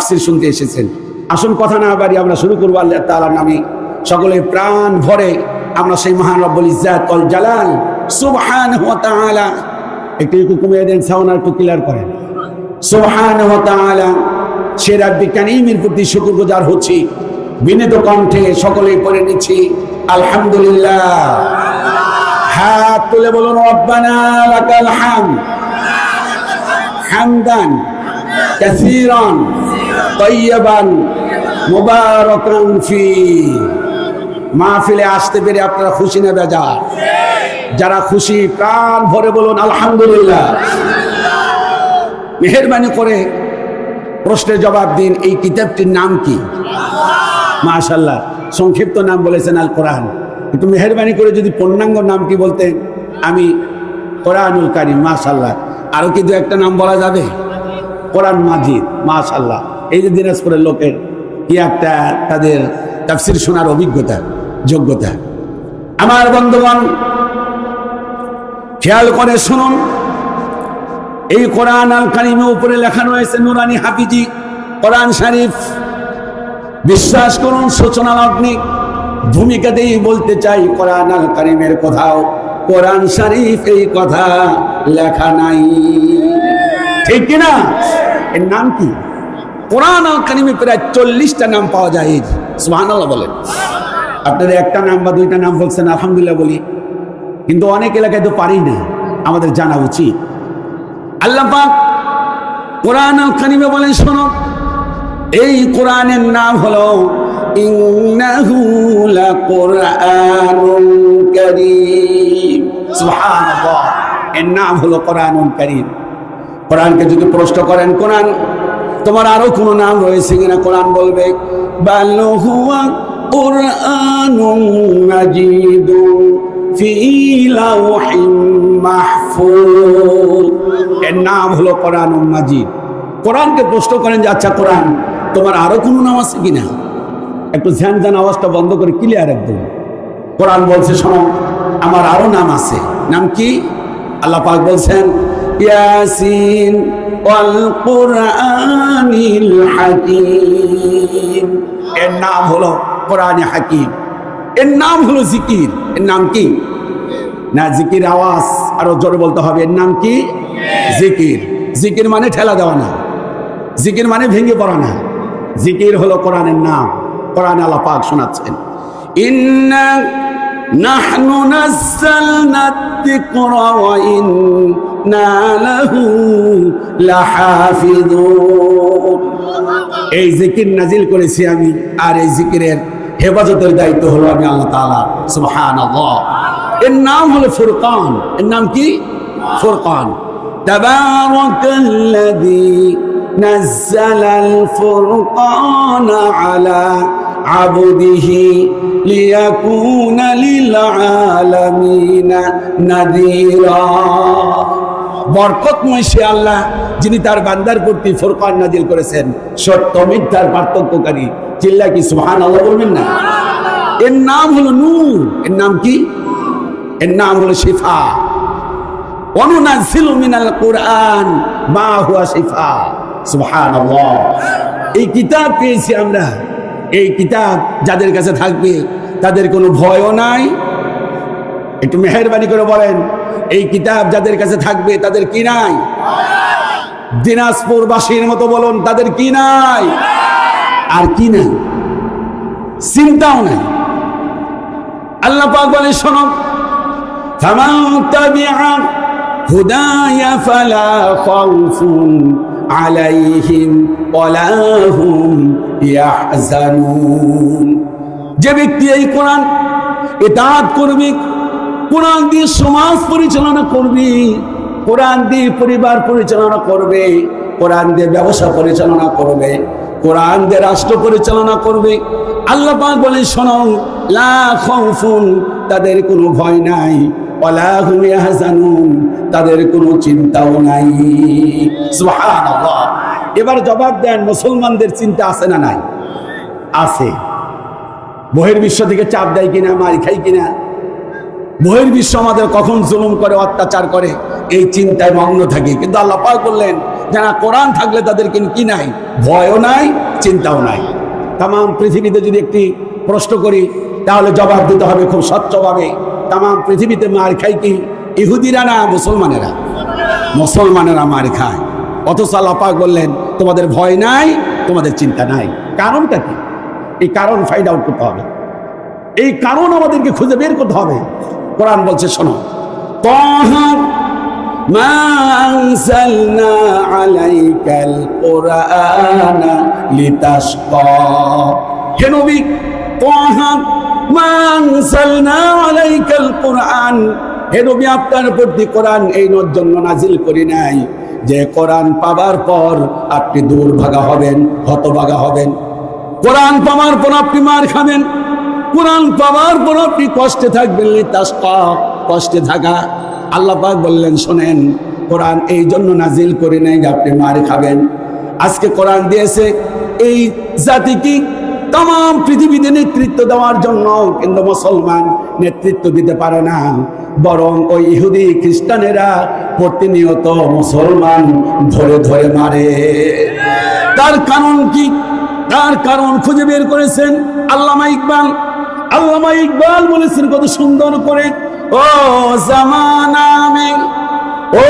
তাফসীর শুনতে এসেছেন। আসুন কথা না বাড়ি আমরা শুরু করবো আল্লাহ তাআলার নামে। সকলে প্রাণ ভরে আমরা সেই মহান রব্বুল ইজ্জাত ওয়াল জালাল সুবহানাহু ওয়া তাআলা, একটু কমিয়ে দেন সাউন্ড আর একটু ক্লিয়ার করেন। সুবহানাহু ওয়া তাআলা সে রাব্বি কারীমের প্রতি শুকরগুজার হচ্ছি, বিনীত কণ্ঠে সকলেই পড়ে নিচ্ছি আলহামদুলিল্লাহ। হাত তুলে বলুন রব্বানা লাকাল হামদ হামদান কাসীরান তাইয়্যিবান মুবারাকান ফি। মাহফিলে আসতে পেরে আপনারা খুশি না বেজার? যারা খুশি প্রাণ ভরে বলুন আলহামদুলিল্লাহ। মেহেরবানি করে প্রশ্নের জবাব দিন, এই কিতাবটির নাম কি? মাশাআল্লাহ, সংক্ষিপ্ত নাম বলেছেন আল কোরআন। একটু মেহেরবানি করে যদি পূর্ণাঙ্গ নাম কি বলতেন? আমি কোরআনুল কারীম। মাশাআল্লাহ, আরো কি দু একটা নাম বলা যাবে? কোরআন মাজিদ। মাশাআল্লাহ, এই যে দিনাজপুরের লোকের কি একটা তাদের তাফসীর শোনার অভিজ্ঞতা, যোগ্যতা। আমার বন্ধুগণ খেয়াল করে শুনুন, এই কোরআন আল কারীমের উপরে লেখা রয়েছে নুরানি হাফিজি কোরআন শরীফ। বিশ্বাস করুন সূচনা লগ্নে ভূমিকাতেই বলতে চাই, কোরআন আল কারীমের কোথাও কোরআন শরীফ এই কথা লেখা নাই, ঠিক কিনা? এর নাম কি? কোরআন আল কারীমে প্রায় 40টা নাম পাওয়া যায়। সুবহানাল্লাহ বলেন। আপনারা একটা নাম বা দুইটা নাম বলছেন, আলহামদুলিল্লাহ বলি, কিন্তু অনেক এলাকায় তো পারি না, আমাদের জানা উচিত। আল্লাহ পাক কোরআন আল কারীমে বলেন, শোনো, এই কোরআনের নাম হলো ইন্নাহু লাকুরআনুন কারীম। সুবহানাল্লাহ, এর নাম হলো কোরআনুল কারীম। কোরআনকে যদি প্রশ্ন করেন, কোরআন তোমার আরো কোনো নাম রয়েছে কিনা? কোরআন বলবে বাল হুয়া কুরআনুন মাজিদুন ফি লাওহিম মাহফুজ। এর নাম হলো কোরআনুল মাজিদ। কোরআনকে প্রশ্ন করেন যে আচ্ছা কোরআন তোমার আরো কোনো নাম আছে কিনা? একটু ধ্যান ধ্যান আওয়াজটা বন্ধ করে ক্লিয়ার একদম। কোরআন বলছে শোনো, আমার আরো নাম আছে। নাম কি? আল্লাহ পাক বলছেন ইয়াসিন ওয়াল কুরআনিল হাকীম। এর নাম হলো কোরআনে হাকীম। এর নাম হলো জিকির। এর নাম কি? না, জিকির আওয়াজ আরো জোরে বলতে হবে। এর নাম কি? জিকির। জিকির মানে ঠেলা দেওয়া না, জিকির মানে ভেঙে পড়া না। জিকির হলো কোরআনের নাম। কোরআনে আল্লাহ পাক শোনাচ্ছেন ইন্না নাহনু নাযালনা যিকরা ওয়া ইন্না লাহু লাহাফিযুন। এই জিকির নাজিল করেছি আমি, আর এই জিকিরের হেফাজতের দায়িত্ব হলো আমি আল্লাহ তাআলা। সুবহানাল্লাহ। এর নাম হলো ফুরকান। এর নাম কি? ফুরকান। তাবারাকাল্লাযী নাযালাল ফুরকানা আলা আবদিহি লিয়াকুনা লিল আলামিনা নাযীরা। বরকতময় সে আল্লাহ যিনি তার বান্দার প্রতি ফুরকান নাজিল করেছেন, সত্য মিথ্যার পার্থক্যকারী। চিল্লা কি সুবহানাল্লাহ বলবেন না? এর নাম হলো নূর। এর নাম কি? এর নাম হলো শিফা। ওয়ানুনাজ্জিলু মিনাল কুরআন মা হুয়া শিফা। সুবহানাল্লাহ। এই কিতাব পেয়েছি আমরা। এই কিতাব যাদের কাছে থাকবে তাদের কোনো ভয়ও নাই। একটু মেহেরবানি করে বলেন, এই কিতাব যাদের কাছে থাকবে তাদের কি নাই? দিনাজপুরবাসীর মতো বলুন, তাদের কি নাই? আর কি নাই? চিন্তাও নাই। আল্লাহ পাক বলে শোনো, ফামান তাবিআ হুদায়া ফালা খাউফুন আলাইহিম ওয়ালা হুম ইয়াহজানুন। যে ব্যক্তি এই কোরআন ইতাআত করবে, কোরআন দিয়ে সমাজ পরিচালনা করবে, কোরআন দিয়ে পরিবার পরিচালনা করবে, কোরআন দিয়ে ব্যবসা পরিচালনা করবে, কোরআন দিয়ে রাষ্ট্র পরিচালনা করবে, আল্লাহ পাক বলে শোনো, লা খাউফুন, তাদের কোনো ভয় নাই, ওয়ালা হুম ইয়াহজানুন, তাদের কোনো চিন্তাও নাই। সুবহানাল্লাহ। এবার জবাব দেন, মুসলমানদের চিন্তা আছে না নাই? আছে। বহির্বিশ্ব থেকে চাপ দেয় কিনা, মারি খাই কিনা, বহির্বিশ্ব আমাদের কখন জুলুম করে, অত্যাচার করে, এই চিন্তায় মগ্ন থাকে। কিন্তু আল্লাহ পাক বললেন যারা কোরআন থাকলে তাদেরকে কি নাই, ভয়ও নাই, চিন্তাও নাই। তাম পৃথিবীতে যদি একটি প্রশ্ন করি তাহলে জবাব দিতে হবে খুব স্বচ্ছভাবে। তাম পৃথিবীতে মার খায় কি ইহুদিরা না মুসলমানেরা? মুসলমানেরা মার খায়। অথচ আল্লাহ পাক বললেন তোমাদের ভয় নাই, তোমাদের চিন্তা নাই। কারণটা কি? এই কারণ ফাইন্ড আউট করতে হবে, এই কারণ আমাদেরকে খুঁজে বের করতে হবে। কোরআন বলছে শোনো, তাহা মা আনজালনা আলাইকাল কুরআনা লিতাশকা। হে নবী, তাহা মা আনজালনা আলাইকাল কুরআন, হে নবী আপনার প্রতি কোরআন এই জন্য নাজিল করি নাই যে কোরআন পাবার পর আপনি দুর্ভাগা হবেন, হতভাগা হবেন। কোরআন পাওয়ার পর আপনি মার খাবেন, কোরআন পাওয়ার পর আপনি কষ্টে থাকবেন। লিতাশকা, কষ্টে থাকা। আল্লাহ পাক বললেন শোনেন, কোরআন এই জন্য নাজিল করে নাই যে আপনি মার খাবেন। আজকে কোরআন দিয়েছে এই জাতিকে তাম পৃথিবীতে নেতৃত্ব দেওয়ার জন্য, কিন্তু মুসলমান নেতৃত্ব দিতে পারে না, বরং ওই ইহুদি খ্রিস্টানেরা প্রতিনিয়ত মুসলমান ধরে ধরে মারে। তার কারণ কি? তার কারণ খুঁজে বের করেছেন আল্লামা ইকবাল। আল্লামা ইকবাল বলেছেন কত সুন্দর করে, ও জামানা মে, ও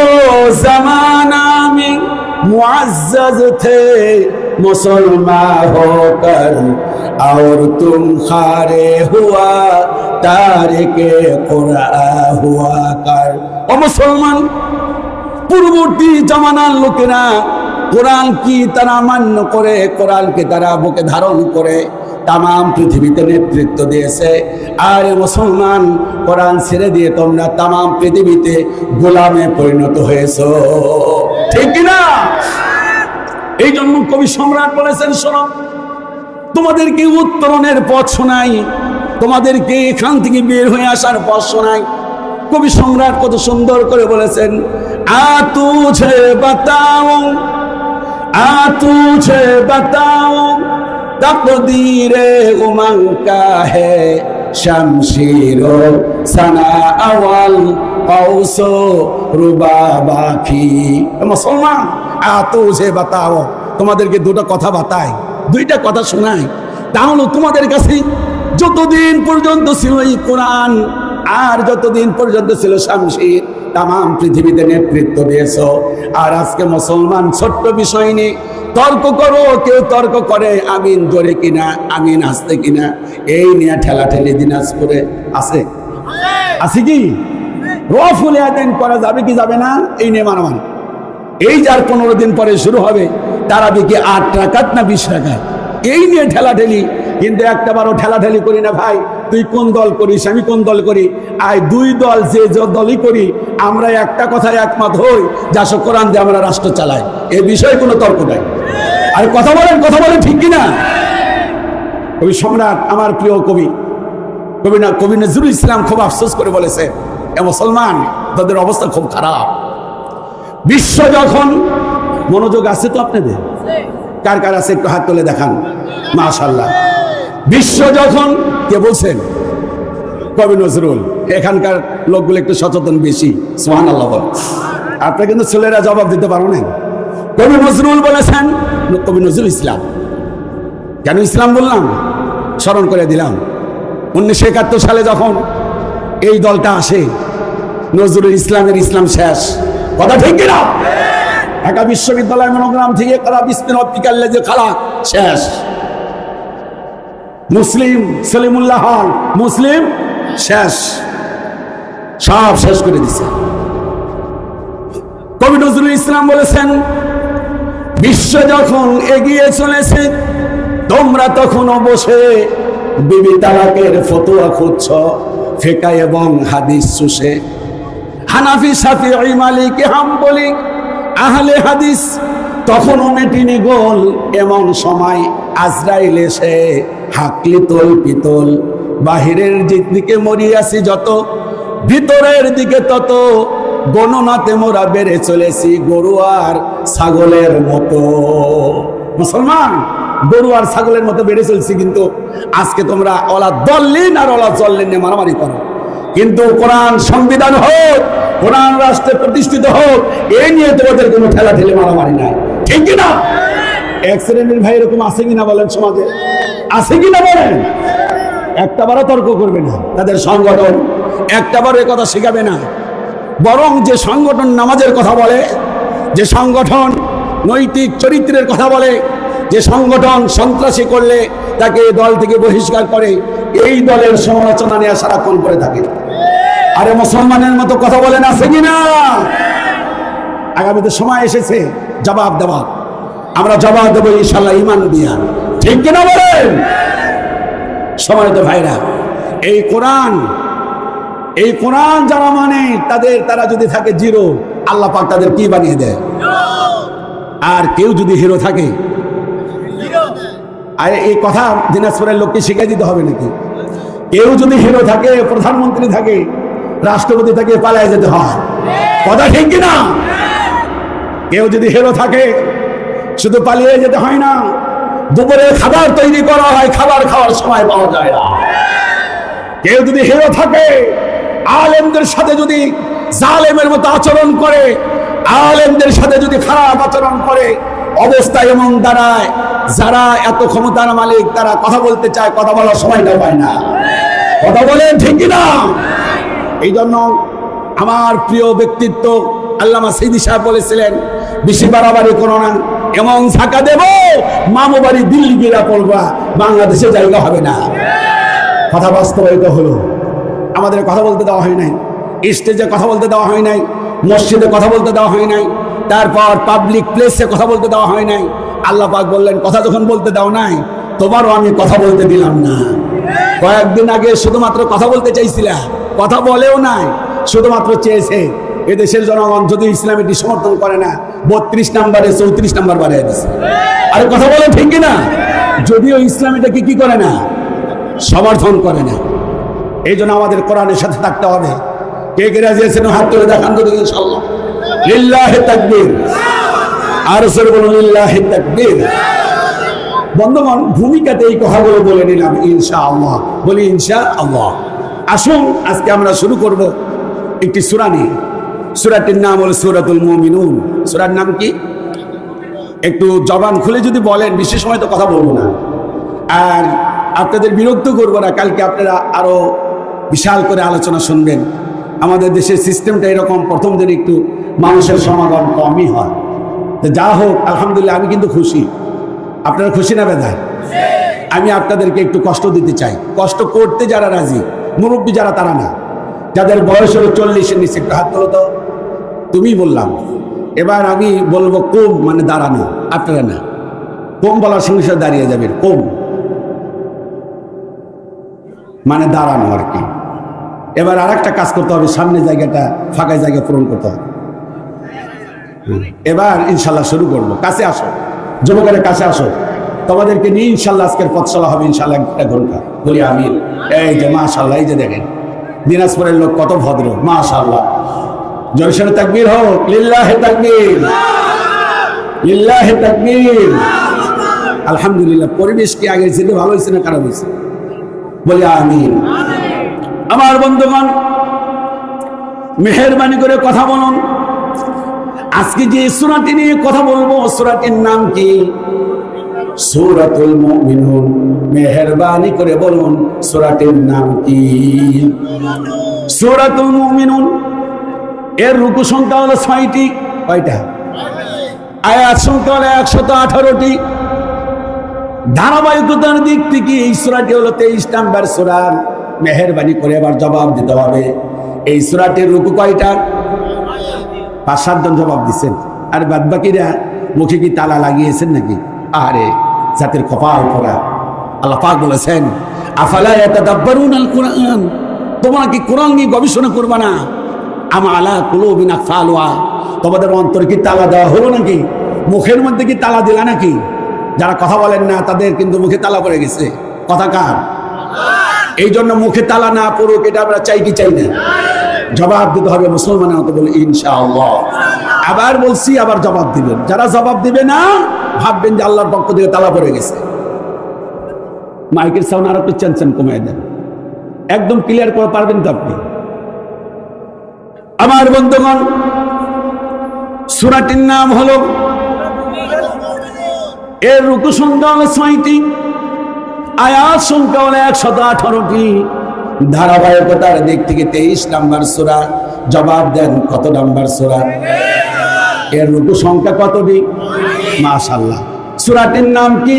জামানা মে মুআজ্জাজ থে মুসলমান হোকর, और तुम खारे हुआ तारिके कुरान हुआ कर। ও মুসলমান, পূর্ববর্তী জামানার লোকেরা কোরআন কি তারা মান্য করে, কোরআনকে তারা বুকে ধারণ করে তাম পৃথিবীতে নেতৃত্ব দিয়েছে। আর মুসলমান কোরআন ছেড়ে দিয়ে তোমরা তাম পৃথিবীতে গোলামে পরিণত হয়েছো, ঠিক কিনা? এই জন্য কবি সম্রাট বলেছেন শোনো, তোমাদেরকে উত্তরণের পথ শোনাই, তোমাদেরকে এখান থেকে বের হয়ে আসার পথ শোনাই। কবি সম্রাট কত সুন্দর করে বলেছেন, আ তুঝে বাতাও, আ তুঝে বাতাও তকদীরে উমং কা হে শমশীরো সানা আওয়াল কৌসো রুবাবাখি। মুসলমান, আ তুঝে বাতাও, তোমাদেরকে দুটো কথা বাতাই, দুইটা কথা শোনাই। তাহলে তোমাদের কাছে যতদিন পর্যন্ত ছিল এই কোরআন, আর যতদিন পর্যন্ত ছিল শামশির, তাম পৃথিবীতে নেতৃত্ব দিয়েছ। আর আজকে মুসলমান ছোট্ট বিষয় নিয়ে তর্ক করো, কেউ তর্ক করে আমিন জোরে কিনা, আমিন আসতে কিনা, এই নিয়ে ঠেলাঠেলি দিনাজপুরে আছে, আছে কি? রফুল আযান করা যাবে কি যাবে না, এই নিয়ে মারামারি। এই যার 15 দিন পরে শুরু হবে তারাবি কি 8 রাকাত না 20 রাকাত, এই নিয়ে ঠেলাঠেলি। কিন্তু একটাবারও ঠেলাঠেলি করি না ভাই, তুই কোন দল করিস আমি কোন দল করি, আর দুই দল যে দলই করি আমরা একটা কথায় একমত হই, যা কোরআন দিয়ে আমরা রাষ্ট্র চালাই, এ বিষয়ে কোনো তর্ক নাই। আর কথা বলেন ঠিক কিনা? কবি সম্রাট আমার প্রিয় কবি, কবি নজরুল ইসলাম খুব আফসোস করে বলেছে, এ মুসলমান তাদের অবস্থা খুব খারাপ। বিশ্ব যখন, মনোযোগ আছে তো আপনাদের? কার কার আছে একটু হাত তুলে দেখান, মাশাআল্লাহ। বিশ্ব যখন, কে বলছেন? কবি নজরুল। এখানকার লোকগুলো একটু সচেতন বেশি, সুবহানাল্লাহ বল। আপনারা কিন্তু ছেলেরা জবাব দিতে পারো না। কবি নজরুল বলেছেন, কবি নজরুল ইসলাম, কেন ইসলাম বললাম স্মরণ করে দিলাম, 1971 সালে যখন এই দলটা আসে, নজরুল ইসলামের ইসলাম শেষ, কথা ঠিক কিনা? ঢাকা বিশ্ববিদ্যালয় মনোগ্রাম থেকে কারা বিসমিল রব্বিকাল লাযী খালাক শেষ, মুসলিম সলিমুল্লাহ হল মুসলিম শেষ, সব শেষ করে দিছে। কবি নজরুল ইসলাম বলেছেন, বিশ্ব যখন এগিয়ে চলেছে তোমরা তখনও বসে বিবি তালাকের ফতোয়া খুঁজছ, ফিকহ এবং হাদিস চুষে। হানাফি, শাফিঈ, মালিকি, হাম্বলি, আহলে হাদিস তখনও মেটিনি গোল। এমন সময় আজরাইল এসে হাকলি তোল পিতল, বাহিরের দিকে মরিয়াছি যত, ভিতরের দিকে তত, গণনাতে মোরা বেড়ে চলেছি গরু আর ছাগলের মতো। মুসলমান, গরু আর ছাগলের মতো বেড়ে চলছি, কিন্তু আজকে তোমরা ওলা দল্লিন আর ওলা চল্লিন নিয়ে মারামারি করো। কিন্তু কোরআন সংবিধান হোক, কোরআন রাষ্ট্রে প্রতিষ্ঠিত হোক, এই নিয়ে তোমাদের কোনো ঠেলা ঠেলে মারামারি নাই, ঠিক কিনা? এক শ্রেণীর ভাই এরকম আছে কিনা বলেন, সমাজে আছে কিনা বলেন? একটাবারও তর্ক করবে না, তাদের সংগঠন একটাবারও এ কথা শেখাবে না। বরং যে সংগঠন নামাজের কথা বলে, যে সংগঠন নৈতিক চরিত্রের কথা বলে, যে সংগঠন সন্ত্রাসী করলে তাকে দল থেকে বহিষ্কার করে, এই দলের সমালোচনা নিয়ে সারাক্ষণ করে থাকে। আরে মুসলমানের মতো কথা বলেন, আছে কিনা? আগামীতে সময় এসেছে জবাব দেওয়ার, আমরা জবাব দেবো ইনশাআল্লাহ ঈমান দিয়া, ঠিক কিনা বলেন? সম্মানিত ভাইরা, এই কোরআন যারা মানে তারা যদি থাকে জিরো, আল্লাহ পাক তাদের কি বানিয়ে দেয়? আর কেউ যদি হিরো থাকে, আর এই কথা দিনাজপুরের লোককে শিখিয়ে দিতে হবে নাকি? কেউ যদি হিরো থাকে, প্রধানমন্ত্রী থাকে, রাষ্ট্রপতি থাকে, পালায় যেতে হয়, কথা ঠিক কিনা? কেউ যদি হিরো থাকে শুধু পালিয়ে যেতে হয় না, দুপুরে খাবার তৈরি করা হয়, খাবার খাওয়ার সময় পাওয়া যায় না। কেউ যদি হিরো থাকে, আলেমদের সাথে যদি জালেমের মতো আচরণ করে, আলেমদের সাথে যদি খারাপ আচরণ করে, অবস্থা এমন দাঁড়ায় যারা এত ক্ষমতার মালিক তারা কথা বলতে চায়, কথা বলার সময়টা পায় না, কথা বলেন ঠিক কিনা? এই জন্য আমার প্রিয় ব্যক্তিত্ব আল্লামা সাইদী সাহেব বলেছিলেন, বেশি বাড়াবাড়ি করো না, এমন ঝাঁকা দেব মামু বাড়ি দিল্লি গিরা পড়বা, বাংলাদেশে জায়গা হবে না। কথা বাস্তবায়িত হলো। আমাদের কথা বলতে দেওয়া হয় নাই, স্টেজে কথা বলতে দেওয়া হয় নাই, মসজিদে কথা বলতে দেওয়া হয় নাই, তারপর পাবলিক প্লেসে কথা বলতে দেওয়া হয় নাই। আল্লাহ পাক বললেন, কথা যখন বলতে দাও নাই, তোমারও আমি কথা বলতে দিলাম না। কয়েকদিন আগে শুধুমাত্র কথা বলতে চাইছিলা, কথা বলেও নাই, শুধুমাত্র চেয়েছে এদেশের জনগণ যদি ইসলামীটি সমর্থন করে না, 32 নম্বরে 34 নম্বর বাড়িয়ে দিচ্ছে। আরে কথা বলে ঠিক কিনা? যদিও ইসলামীটাকে কি করে না, সমর্থন করে না। এই জন্য আমাদের কোরআনের সাথে থাকতে হবে। কে কে রাজি আছেন হাত তুলে দেখান তো দেখি, ইনশাআল্লাহ। লিল্লাহি তাকবীর, আর সর বলুন লিল্লাহি তাকবীর। বন্ধুগণ, ভূমিকাতে এই কথাগুলো বলে নিলাম, ইনশাআল্লাহ বলি ইনশাআল্লাহ। আসুন আজকে আমরা শুরু করব একটি সূরা নিয়ে। সূরাটির নাম হলো সূরাতুল মুমিনুন। সূরার নাম কি? একটু জবান খুলে যদি বলেন, বেশি সময় তো কথা বলবো না, আর আপনাদের বিরক্ত করবো না। কালকে আপনারা আরো বিশাল করে আলোচনা শুনবেন। আমাদের দেশের সিস্টেমটা এরকম, প্রথম দিন একটু মানুষের সমাগম কমই হয়। তো যা হোক, আলহামদুলিল্লাহ আমি কিন্তু খুশি। আপনারা খুশি না বেদায়? আমি আপনাদেরকে একটু কষ্ট দিতে চাই। কষ্ট করতে যারা রাজি, মুরব্বী যারা তারা না, যাদের বয়স হলো 40-এর নিচে, একটু হাত তোলো তো। তুমি বললাম, এবার আমি বলবো কম, মানে দাঁড়ানো। আপনারা না, কম বলার সঙ্গে সাথে দাঁড়িয়ে যাবেন। কম মানে দাঁড়ানো আর কি। এবার আর একটা কাজ করতে হবে, সামনে জায়গাটা, ফাঁকা জায়গা পূরণ করতে হবে। এবার ইনশাল্লাহ শুরু করবো। কাছে আসো, যুবকের কাছে আসো, তোমাদেরকে নিয়ে ইনশাল্লাহ আজকের পথ চলা হবে ইনশাল্লাহ 1 ঘন্টা। বলি আমিন। এই যে মাশাআল্লাহ, এই যে দেখেন দিনাজপুরের লোক কত ভদ্র, মাশাআল্লাহ। জোরে তাকবীর হোক, লিল্লাহি তাকবীর, লিল্লাহি তাকবীর। আলহামদুলিল্লাহ। পরিবেশ কি আগে ছিল ভালো হয়েছে না খারাপ হয়েছে? বলি আমিন। আমার বন্ধুগণ, মেহেরবানি করে কথা বলুন। আজকে যে সূরাটি নিয়ে কথা বলবো, সূরাটির নাম কি? সূরাতুল মুমিনুন। মেহেরবানি করে বলুন, সূরাটির নাম কি? সূরাতুল মুমিনুন। এর রুকু সংখ্যা হলো 6টি। কয়টা? আয়াত সংখ্যা হলো 118টি। ধারাবাহিকতার দিক থেকে এই সূরাটি হলো 23 নম্বর সূরা। মেহেরবানি করে এবার জবাব দিতে হবে, এই সূরাটির রুকু কয়টা? 5-7 জন জবাব দিচ্ছেন, আর বাদ বাকিরা মুখে কি তালা লাগিয়েছেন নাকি? আরে জাতির কপাল পড়া। আল্লাহ পাক বলেছেন, আফালা ইয়াতাদাব্বারুনাল কুরআন, তোমরা কি কোরআন নিয়ে গবেষণা করবে না? আম আলা কুলুবিন আকফালুহা, তোমাদের অন্তর কি তালা দেওয়া হলো নাকি? মুখের মধ্যে কি তালা দিলা নাকি? যারা কথা বলেন না তাদের কিন্তু মুখে তালা পড়ে গেছে। কথা কার? এই জন্য মুখে তালা না পড়ুক, এটা আমরা চাই কি চাই না? জবাব দিতে হবে মুসলমানের মতো বলে ইনশাআল্লাহ। আবার বলছি, আবার জবাব দিবেন। যারা জবাব দিবে না ভাববেন যে আল্লাহর পক্ষ থেকে তালা পড়ে গেছে। মাইকের সাউন্ড আর একটু চেনচেন কমিয়ে দেন, একদম ক্লিয়ার করে পারবেন তো আপনি? আমার বন্ধুগণ, সূরাটির নাম হলো, এর রুকু সংখ্যা হলো 6টি, আয়াত সংখ্যা হলো 118টি, ধারাবাহিকতার দিক থেকে 23 নাম্বার সূরা। জবাব দেন কত নাম্বার সূরা? এর রুকু সংখ্যা কতটি? মাশাআল্লাহ। সূরাটির নাম কি?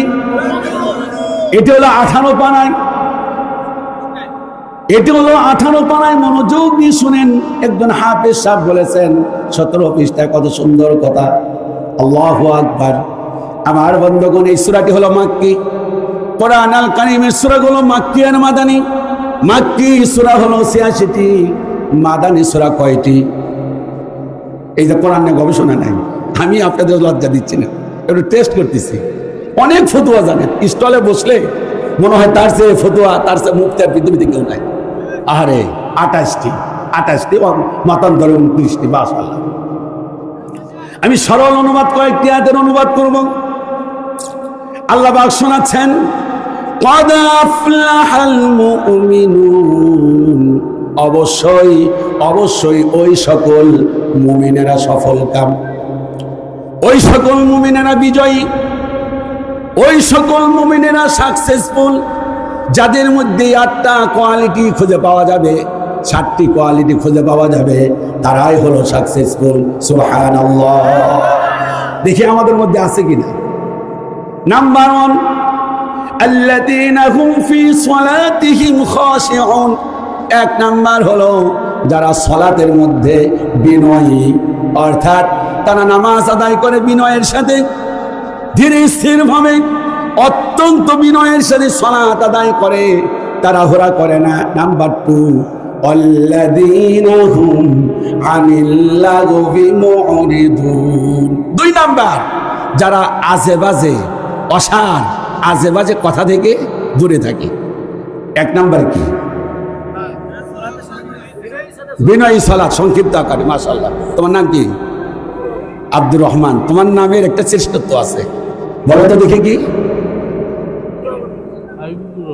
এটি হলো 18 পানায়, এটি হলো 18 পানায়। মনোযোগ দিয়ে শুনেন, একজন হাফেজ সাহেব বলেছেন 17 পৃষ্ঠায়, কত সুন্দর কথা। আল্লাহু আকবার। আমার বন্ধুগণ, এই সূরাটি হলো মাক্কি। কোরআন আল কারীমের সূরাগুলো মাক্কি আর মাদানী। মাক্কি সূরা হলো 86টি, মাদানী সূরা কয়টি? এই যে কোরআন নিয়ে গবেষণা নাই, আমি আপনাদের লজ্জা দিচ্ছি না, একটু টেস্ট করতেছি। অনেক ফতুয়া জানেন, স্টলে বসলে মনে হয় তার চেয়ে ফতুয়া, তার চেয়ে মুফতি আর পৃথিবীতে কেউ নাই। আরে 28টি মতান্তরে 29টি। মাশাআল্লাহ। আমি সরল অনুবাদ কয়েকটি আয়াতের অনুবাদ করব। আল্লাহ পাক শোনাচ্ছেন, قد أفلح المؤمنون, অবশ্যই অবশ্যই ওই সকল মুমিনেরা সফল কাম, ওই সকল মুমিনেরা বিজয়ী, ওই সকল মুমিনেরা সাকসেসফুল, যাদের মধ্যে 8টা কোয়ালিটি খুঁজে পাওয়া যাবে, 7টি কোয়ালিটি খুঁজে পাওয়া যাবে, তারাই হলো সাকসেসফুল। সুবহানাল্লাহ। দেখি আমাদের মধ্যে আছে কিনা। নাম্বার 1, আল্লাযীনা হুম ফি সালাতিহিম খাশিউন। 1 নাম্বার হলো যারা সালাতের মধ্যে বিনয়ী, অর্থাৎ তারা নামাজ আদায় করে বিনয়ের সাথে, ধীরে স্থির ভাবে, অত্যন্ত বিনয়ের সাথে সালাত আদায় করে, তাড়াহুড়া করে না। নাম্বার 2, আল্লাযীনা হুম আনিল লাগবি মুরিদুন। 2 নাম্বার, যারা আজে বাজে, অসার, আজে বাজে কথা থেকে দূরে থাকে। 1 নাম্বার কি? বিনয়ী সালাত, সংক্ষিপ্ত আকারে। মাশাআল্লাহ। তোমার নাম কি? আব্দুর রহমান। তোমার নামের একটা শ্রেষ্ঠত্ব আছে, বলো তো দেখে কি?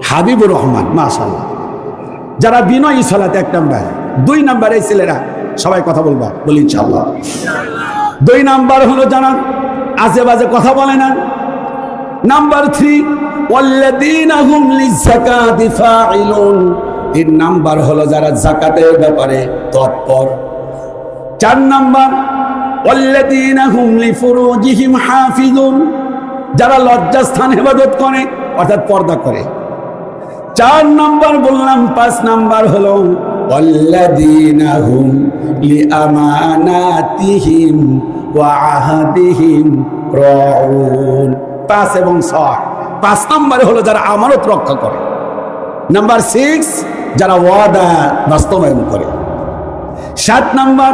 হাবিবুর রহমান। মাশাআল্লাহ। যারা বিনয়ী সালাত 1 নাম্বার। 2 নাম্বার, এই ছেলেরা সবাই কথা বলবা, বলি ইনশাআল্লাহ। 2 নাম্বার হলো যারা আজে বাজে কথা বলে না। নাম্বার 3, ওয়াল্লাযীনা হুম লিযাকাতি ফাইলুন। 3 নাম্বার হলো যারা যাকাতের ব্যাপারে তৎপর। 4 নাম্বার, ওয়াল্লাযীনা হুম লিফুরুজিহিম হাফিজুন। যারা লজ্জাস্থান হেফাজত করে, অর্থাৎ পর্দা করে। 4 নাম্বার বললাম। 5 নাম্বার হলো ওয়াল্লাযীনা হুম লিআমানাতিহিম ওয়া আহাদিহিম রাউন। 5 এবং 6। 5 নম্বরে হলো যারা আমানত রক্ষা করে। নাম্বার 6, যারা ওয়াদা বাস্তবায়ন করে। 7 নাম্বার,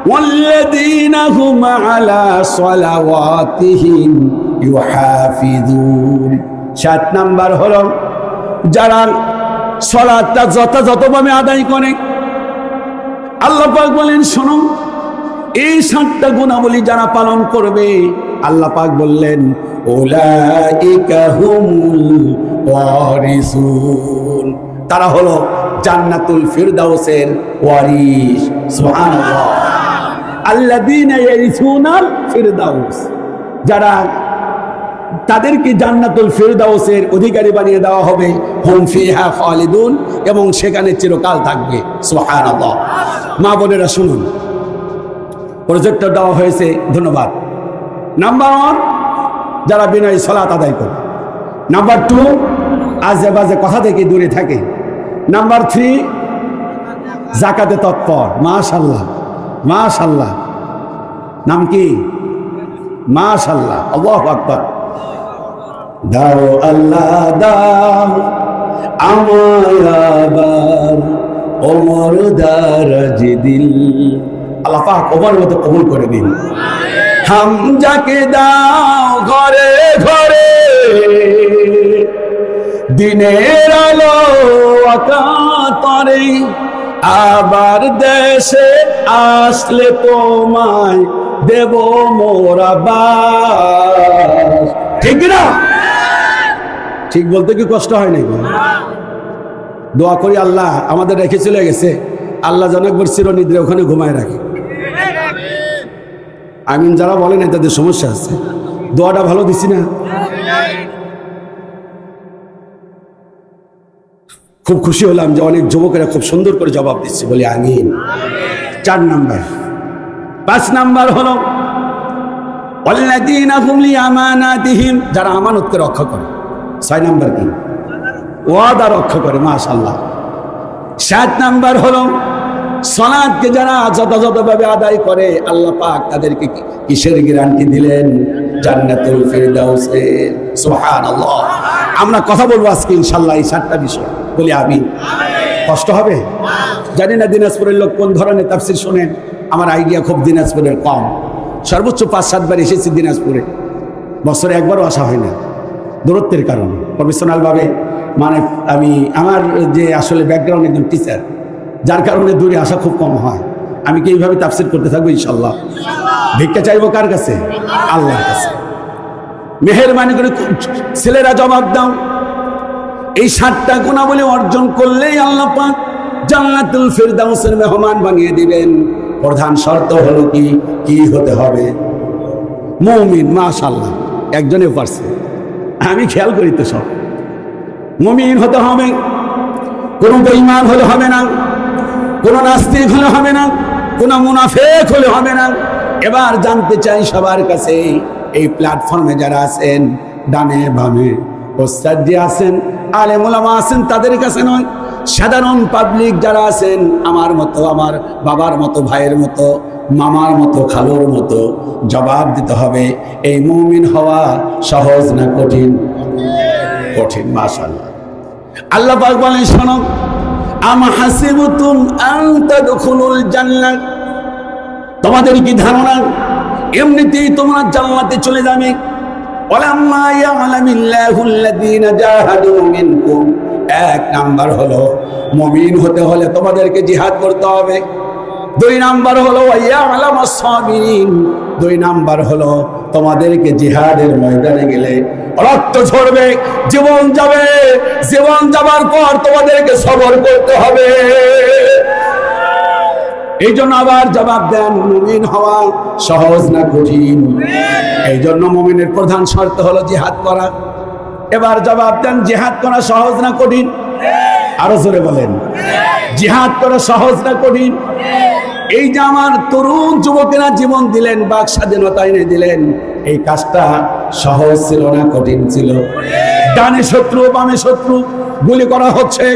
ওয়াল্লাযীনা হুম আলা সালাওয়াতিহিম ইউহাফিজুন। 7 নাম্বার হলো যারা সালাতটা যথাযথভাবে আদায় করে। আল্লাহ পাক বলেন, শোনো, এই 7টা গুণাবলী যারা পালন করবে, আল্লাহ পাক বললেন, উলাইকা হুমুল ওয়ারিসুন। তারা হলো জান্নাতুল ফিরদাউসের ওয়ারিস। সুবহানাল্লাহ। আল্লাযীনা ইয়ারিসুনাল ফিরদাউস, যারা তাদেরকে জান্নাতুল ফিরদাউসের অধিকারী বানিয়ে দেওয়া হবে। হুম ফিহা খালিদুন, এবং সেখানে চিরকাল থাকবে। সুবহানাল্লাহ। মা বোনেরা শুনুন, প্রজেক্টর দেওয়া হয়েছে, ধন্যবাদ। নাম্বার 1, যারা বিনয়ী সালাত আদায় করে। নাম্বার 2, আজে বাজে কথা থেকে দূরে থাকে। নাম্বার 3, যাকাতে তৎপর। মাশাআল্লাহ, মাশাআল্লাহ। নাম কি? মাশাআল্লাহ, আল্লাহু আকবার। দাও আল্লাহ দাও আমায় আবার ওমর দারাজ দিল। আল্লাহ পাক ওমরের মতো কবুল করে দিন। হামজাকে দাও ঘরে ঘরে, দিনের আলো আকাতরে, আবার দেশে আসলে তোমায় দেব মোরা বাস। ঠিক না? ঠিক বলতে কি কষ্ট হয় নাকি? দোয়া করি আল্লাহ আমাদের রেখে চলে গেছে, আল্লাহ যেন একবার চিরনিদ্রা ওখানে ঘুমায় রাখে। আমিন যারা বলেন তাদের সমস্যা আছে। দোয়াটা ভালো দিছি না? খুব খুশি হলাম যে অনেক যুবকেরা খুব সুন্দর করে জবাব দিচ্ছে, বলি আমিন। 4 নাম্বার। 5 নাম্বার হলো ওয়াল্লাযীনা হুম লিআমানাতিহিম, যারা আমানতকে রক্ষা করে। 6 নাম্বার কি? ওয়াদা রক্ষা করে। মাশাআল্লাহ। 7 নাম্বার হলো সালাতকে যারা যথাযথভাবে আদায় করে, আল্লাহ পাক তাদেরকে কিসের গ্যারান্টি দিলেন? জান্নাতুল ফিরদাউসের। সুবহানাল্লাহ। আমরা কথা বলবো আজকে ইনশাআল্লাহ এই 7টা বিষয়, বলি আমিন। কষ্ট হবে জানি না। দিনাজপুরের লোক কোন ধরনের তাফসীর শোনেন, আমার আইডিয়া খুব দিনাজপুরের কম। সর্বোচ্চ 5-7 বার এসেছি দিনাজপুরে, বছরে একবারও আসা হয় না দূরত্বের কারণে। প্রফেশনাল ভাবে মানে আমি আমার যে আসলে ব্যাকগ্রাউন্ড একজন টিচার, যার কারণে দূরে আসা খুব কম হয়। আমি কি এইভাবে তাফসীর করতে থাকবো ইনশাআল্লাহ? ভিক্ষা চাইবো কার কাছে? আল্লাহর কাছে। মেহেরবানি করে ছেলেরা জবাব দাও। এই 7টা গুণাবলী অর্জন করলেই আল্লাহ পাক জান্নাতুল ফিরদাউসের মেহমান বানিয়ে দিবেন। প্রধান শর্ত হলো কি হতে হবে? মুমিন। মাশাআল্লাহ, একজনে পারছে, আমি খেয়াল করি তো সব। মুমিন হতে হবে, কোনো বেঈমান হলে হবে না, কোনো নাস্তিক হলে হবে না, কোনো মুনাফিক হলে হবে না। এবার জানতে চাই সবার কাছে, এই প্ল্যাটফর্মে যারা আছেন, ডানে বামে ওস্তাদ যে আছেন, আলেম ওলামা আছেন, তাদের কাছে নয়, সাধারণ পাবলিক যারা আছেন, আমার মতো, আমার বাবার মতো, ভাইয়ের মতো, মামার মতো, খালুর মতো, জবাব দিতে হবে এই মুমিন হওয়া সহজ না কঠিন? কঠিন। মাশাআল্লাহ। আল্লাহ পাক বলেন, শোনো, আম হাসিবতুম আন তাদখুলুল জান্নাহ, তোমাদের কি ধারণা এমনিতেই তোমরা জান্নাতে চলে যাবে? ওয়ালাম্মা ইয়ালামিল্লাহুল্লাযীনা জাহাদু মিনকুম, 1 নাম্বার হলো মুমিন হতে হলে তোমাদেরকে জিহাদ করতে হবে। 2 নাম্বার হলো ওয়ায়ালামাস সাবিরিন, 2 নাম্বার হলো তোমাদেরকে জিহাদের ময়দানে গেলে রক্ত ঝরবে, জীবন যাবে, জীবন যাবার পর তোমাদেরকে সবর করতে হবে। এই জন্য আবার জবাব দেন, মুমিন হওয়া সহজ না কঠিন? এই জন্য মুমিনের প্রধান শর্ত হলো জিহাদ করা। এবার জবাব দেন, জিহাদ করা সহজ না কঠিন? আরো জোরে বলেন, জিহাদ করা সহজ না কঠিন? এই যে আমার তরুণ যুবকেরা জীবন দিলেন, বাক স্বাধীনতা এনে দিলেন, এই কাজটা সহজ ছিল না কঠিন ছিল? ডানে শত্রু বামে শত্রু, গুলি করা হচ্ছে,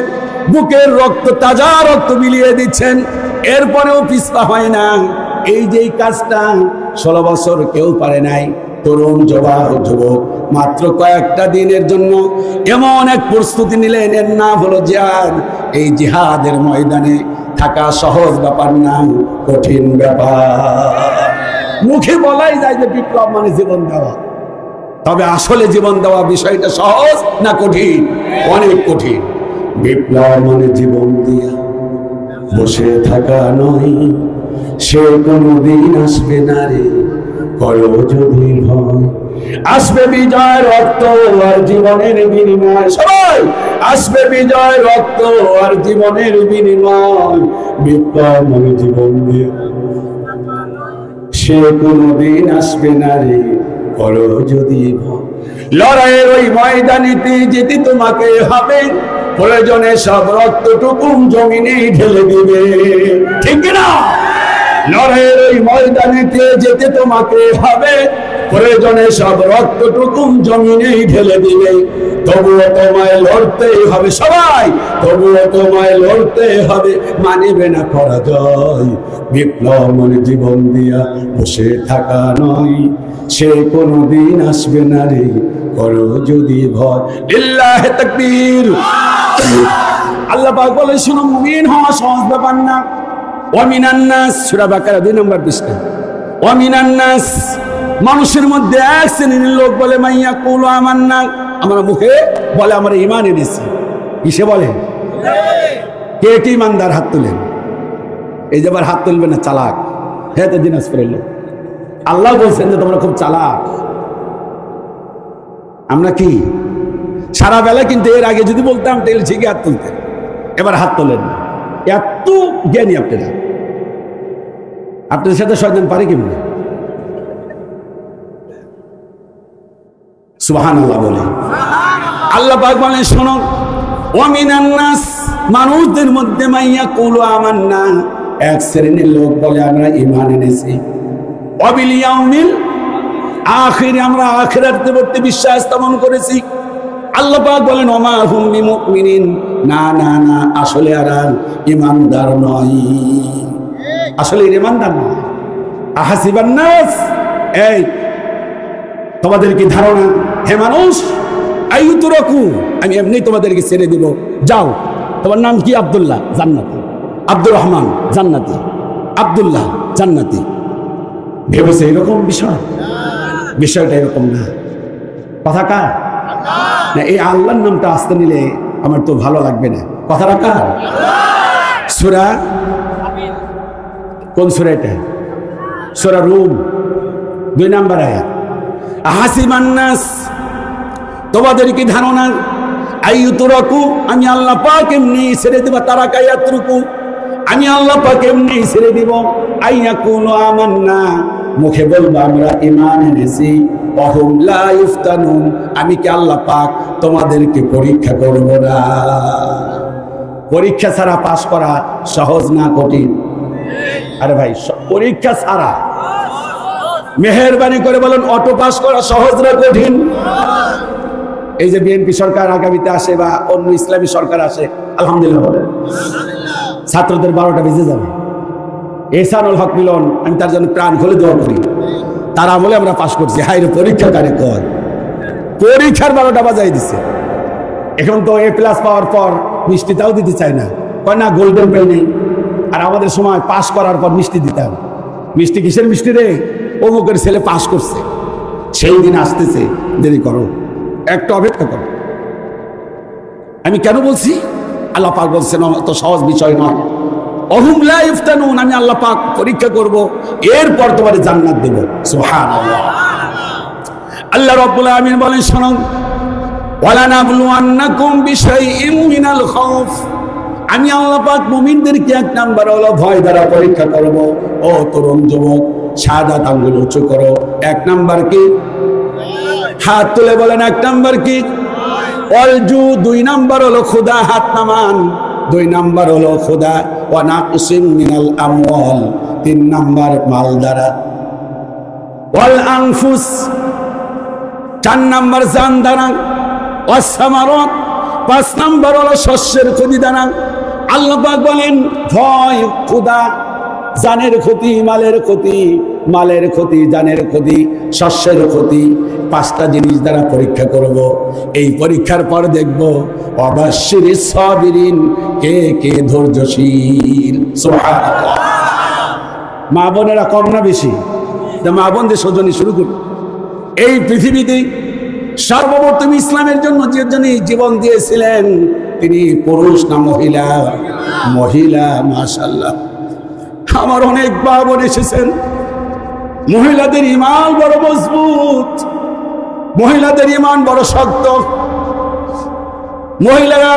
বুকের রক্ত, তাজা রক্ত বিলিয়ে দিচ্ছেন, এরপরেও পিছপা হয় না। এই যে কাজটা 16 বছর কেউ পারে নাই। তরুণ যুবক মাত্র কয়েকটা দিনের জন্য এমন এক প্রস্তুতি নিলেন, এর নাম হলো জিহাদ। এই জিহাদের ময়দানে থাকা সহজ ব্যাপার না, কঠিন ব্যাপার। মুখে বলাই যায় যে বিপ্লব মানে জীবন দেওয়া, তবে আসলে জীবন দেওয়া বিষয়টা সহজ না কঠিন? অনেক কঠিন। বিপ্লব মানে জীবন দিয়া বসে থাকা নয়, সে কোনদিন আসবে না রে, করো যদি ভয়। আসবে বিজয়, রক্ত আর জীবনের বিনিময়। সবাই আসবে বিজয়, রক্ত আর জীবনের বিনিময়। বিপ্লব মানে জীবন দিয়ে, সে কোনদিন আসবে না রে, করো যদি ভয়। লড়াইয়ের ওই ময়দানেতে যেতে তোমাকে হবে, প্রয়োজনে সব রক্তটুকু জমিনে ঢেলে দিবে, ঠিক না? লড়াইয়ের ওই ময়দানেতে যেতে তোমাকে হবে, প্রয়োজনে সব রক্তটুকু জমিনে ঢেলে দিবে। তবুও তোমায় লড়তেই হবে, সবাই তবুও তোমায় লড়তে হবে, মানিবে না পরাজয়। বিপ্লব মানে জীবন দিয়া বসে থাকা নয়, সে কোনদিন আসবে না রে, করো যদি ভয়। লিল্লাহি তাকবীর। আল্লাহ পাক বলে, শুনো, মুমিন হওয়া সহজ ব্যাপার না। ওয়া মিনান নাস, সূরা বাকারা 2 নম্বর পৃষ্ঠা। ওয়া মিনান নাস, মানুষের মধ্যে এক শ্রেণীর লোক বলে, মাইয়া কুলু আমান্না, আমরা মুখে বলে আমরা ঈমান এনেছি। কিসে বলে? কে কে ইমানদার? হাত তুলেন। এই যে আবার হাত তুলবে না চালাক, হ্যাঁ তো দিনাজপুরের লোক। আল্লাহ বলছেন যে তোমরা খুব চালাক। আমরা কি সারা বেলা কিন্তু এর আগে যদি বলতাম তাহলে ঠিকই হাত তুলতেন, এবার হাত তোলেন। এত জ্ঞানী আপনারা, আপনাদের সাথে শয়তান পারে কেমন? সুবহানাল্লাহ বলে। আল্লাহ পাক বলেন শোনো, ওয়া মিনান নাস, মানুষদের মধ্যে মাইয়া কুলু আমান্না, এক শ্রেণীর লোক বলে আমরা ঈমান এনেছি, ওয়া বিল ইয়াউমিল আখির, আমরা আখিরাতের প্রতি বিশ্বাস স্থাপন করেছি। আল্লাহ পাক বলেন ওমা হুম বিমুমিনিন, না না না, আসলে আর ঈমানদার নয়, আসলে ঈমানদার নয়। আহাসিবান নাস, এই তোমাদের কি ধারণা হে মানুষ, আইয়ুতরাকু, আমি এমনি তোমাদেরকে ছেড়ে দিব, যাও, তোমার নাম কি? আব্দুল্লাহ, জান্নাতি। আব্দুর রহমান, জান্নাতি। আব্দুল্লাহ, জান্নাতি। ভেবেছে এরকম বিষয়? বিষয়টা এরকম না। কথা কার? না, এই আল্লাহর নামটা আসতে নিলে আমার তো ভালো লাগবে না। কথাটা কার? সূরা, কোন সূরা এটা? সূরা রুম 2 নম্বর আয়াত। আহাসিবান নাস, তোমাদের কি ধারণা, আইয়ুতরাকু, আমি আল্লাহ পাক এমনি ছেড়ে দিব, তারা কায়াতরুকু, আমি আল্লাহ পাক এমনি ছেড়ে দিব, আইয়াকুলু আমান্না, মুখে বলবো আমরা ঈমান এনেছি, ওয়াহুম লা ইফতানুন, আমি কি আল্লাহ পাক তোমাদেরকে পরীক্ষা করব না? পরীক্ষা ছাড়া পাস করা সহজ না কঠিন? আরে ভাই, পরীক্ষা ছাড়া মেহেরবানি করে বলেন, অটো পাস করা সহজ না কঠিন? এই যে বিএনপি সরকার আগামীতে আসে বা অন্য ইসলামী সরকার আসে, আলহামদুলিল্লাহ বলেন, ছাত্রদের 12টা বেজে যাবে। এহসানুল হক মিলন, আমি তার জন্য প্রাণ খুলে দোয়া করি, তার আমলে আমরা পাস করছি। হায় রে, পরীক্ষা কারে কয়, পরীক্ষার 12টা বাজাই দিছে। এখন তো A+ পাওয়ার পর মিষ্টিটাও দিতে চায় না, কয় না গোল্ডেন পেন নেই। আর আমাদের সময় পাস করার পর মিষ্টি দিতাম। মিষ্টি কিসের মিষ্টি রে? অমুকের ছেলে পাস করছে, সেই দিন আসতেছে, দেরি করো, একটা অপেক্ষা করো। আমি কেন বলছি? আল্লাহ পাক বলছেন তো সহজ বিষয় নয়। ওহুম লা ইফতানুন, আমি আল্লাহ পাক পরীক্ষা করব, এরপর তোমার জান্নাত দেব। সুবহানাল্লাহ। আল্লাহ রাব্বুল আলামিন বলেন শোনো, ওয়ালা নাবলুয়ান্নাকুম বিশাইইম মিনাল খাউফ, আমি আল্লাহ পাক মুমিনদেরকে 1 নাম্বার হলো ভয় দ্বারা পরীক্ষা করব। ও তরুণ যুবক, শাহাদাত আঙ্গুল উঁচু করো। 1 নাম্বার কি? হাত তুলে বলেন 1 নাম্বার কি? অলজু। 2 নাম্বার হলো খোদা, হাত নামান। 2 নাম্বার হলো খোদা। ওয়া নাকসিম মিনাল আমওয়াল, 3 নাম্বার মাল দ্বারা। ওয়াল আনফুস, 4 নাম্বার জান দ্বারা। ওয়াস সামারাত, 5 নাম্বার হলো শস্যের ক্ষতি দ্বারা। আল্লাহ পাক বলেন ভয়, খোদা, জানের ক্ষতি, মালের ক্ষতি, মালের ক্ষতি, জানের ক্ষতি, শস্যের ক্ষতি, 5টা জিনিস দ্বারা পরীক্ষা করব। এই পরীক্ষার পর দেখব অবাশশিরিস সাবিরিন, কে কে ধৈর্যশীল। সুবহানাল্লাহ। মা বোনেরা কম না বেশি? মা বোনদের সৌজন্য শুরু করি। এই পৃথিবীতে সর্বপ্রথম ইসলামের জন্য যে জীবন দিয়েছিলেন তিনি পুরুষ না মহিলা? মহিলা। মাশাআল্লাহ, আমার অনেক মা বোন এসেছেন, মহিলাদের ঈমান বড় মজবুত, মহিলাদের ঈমান বড় শক্ত। মহিলারা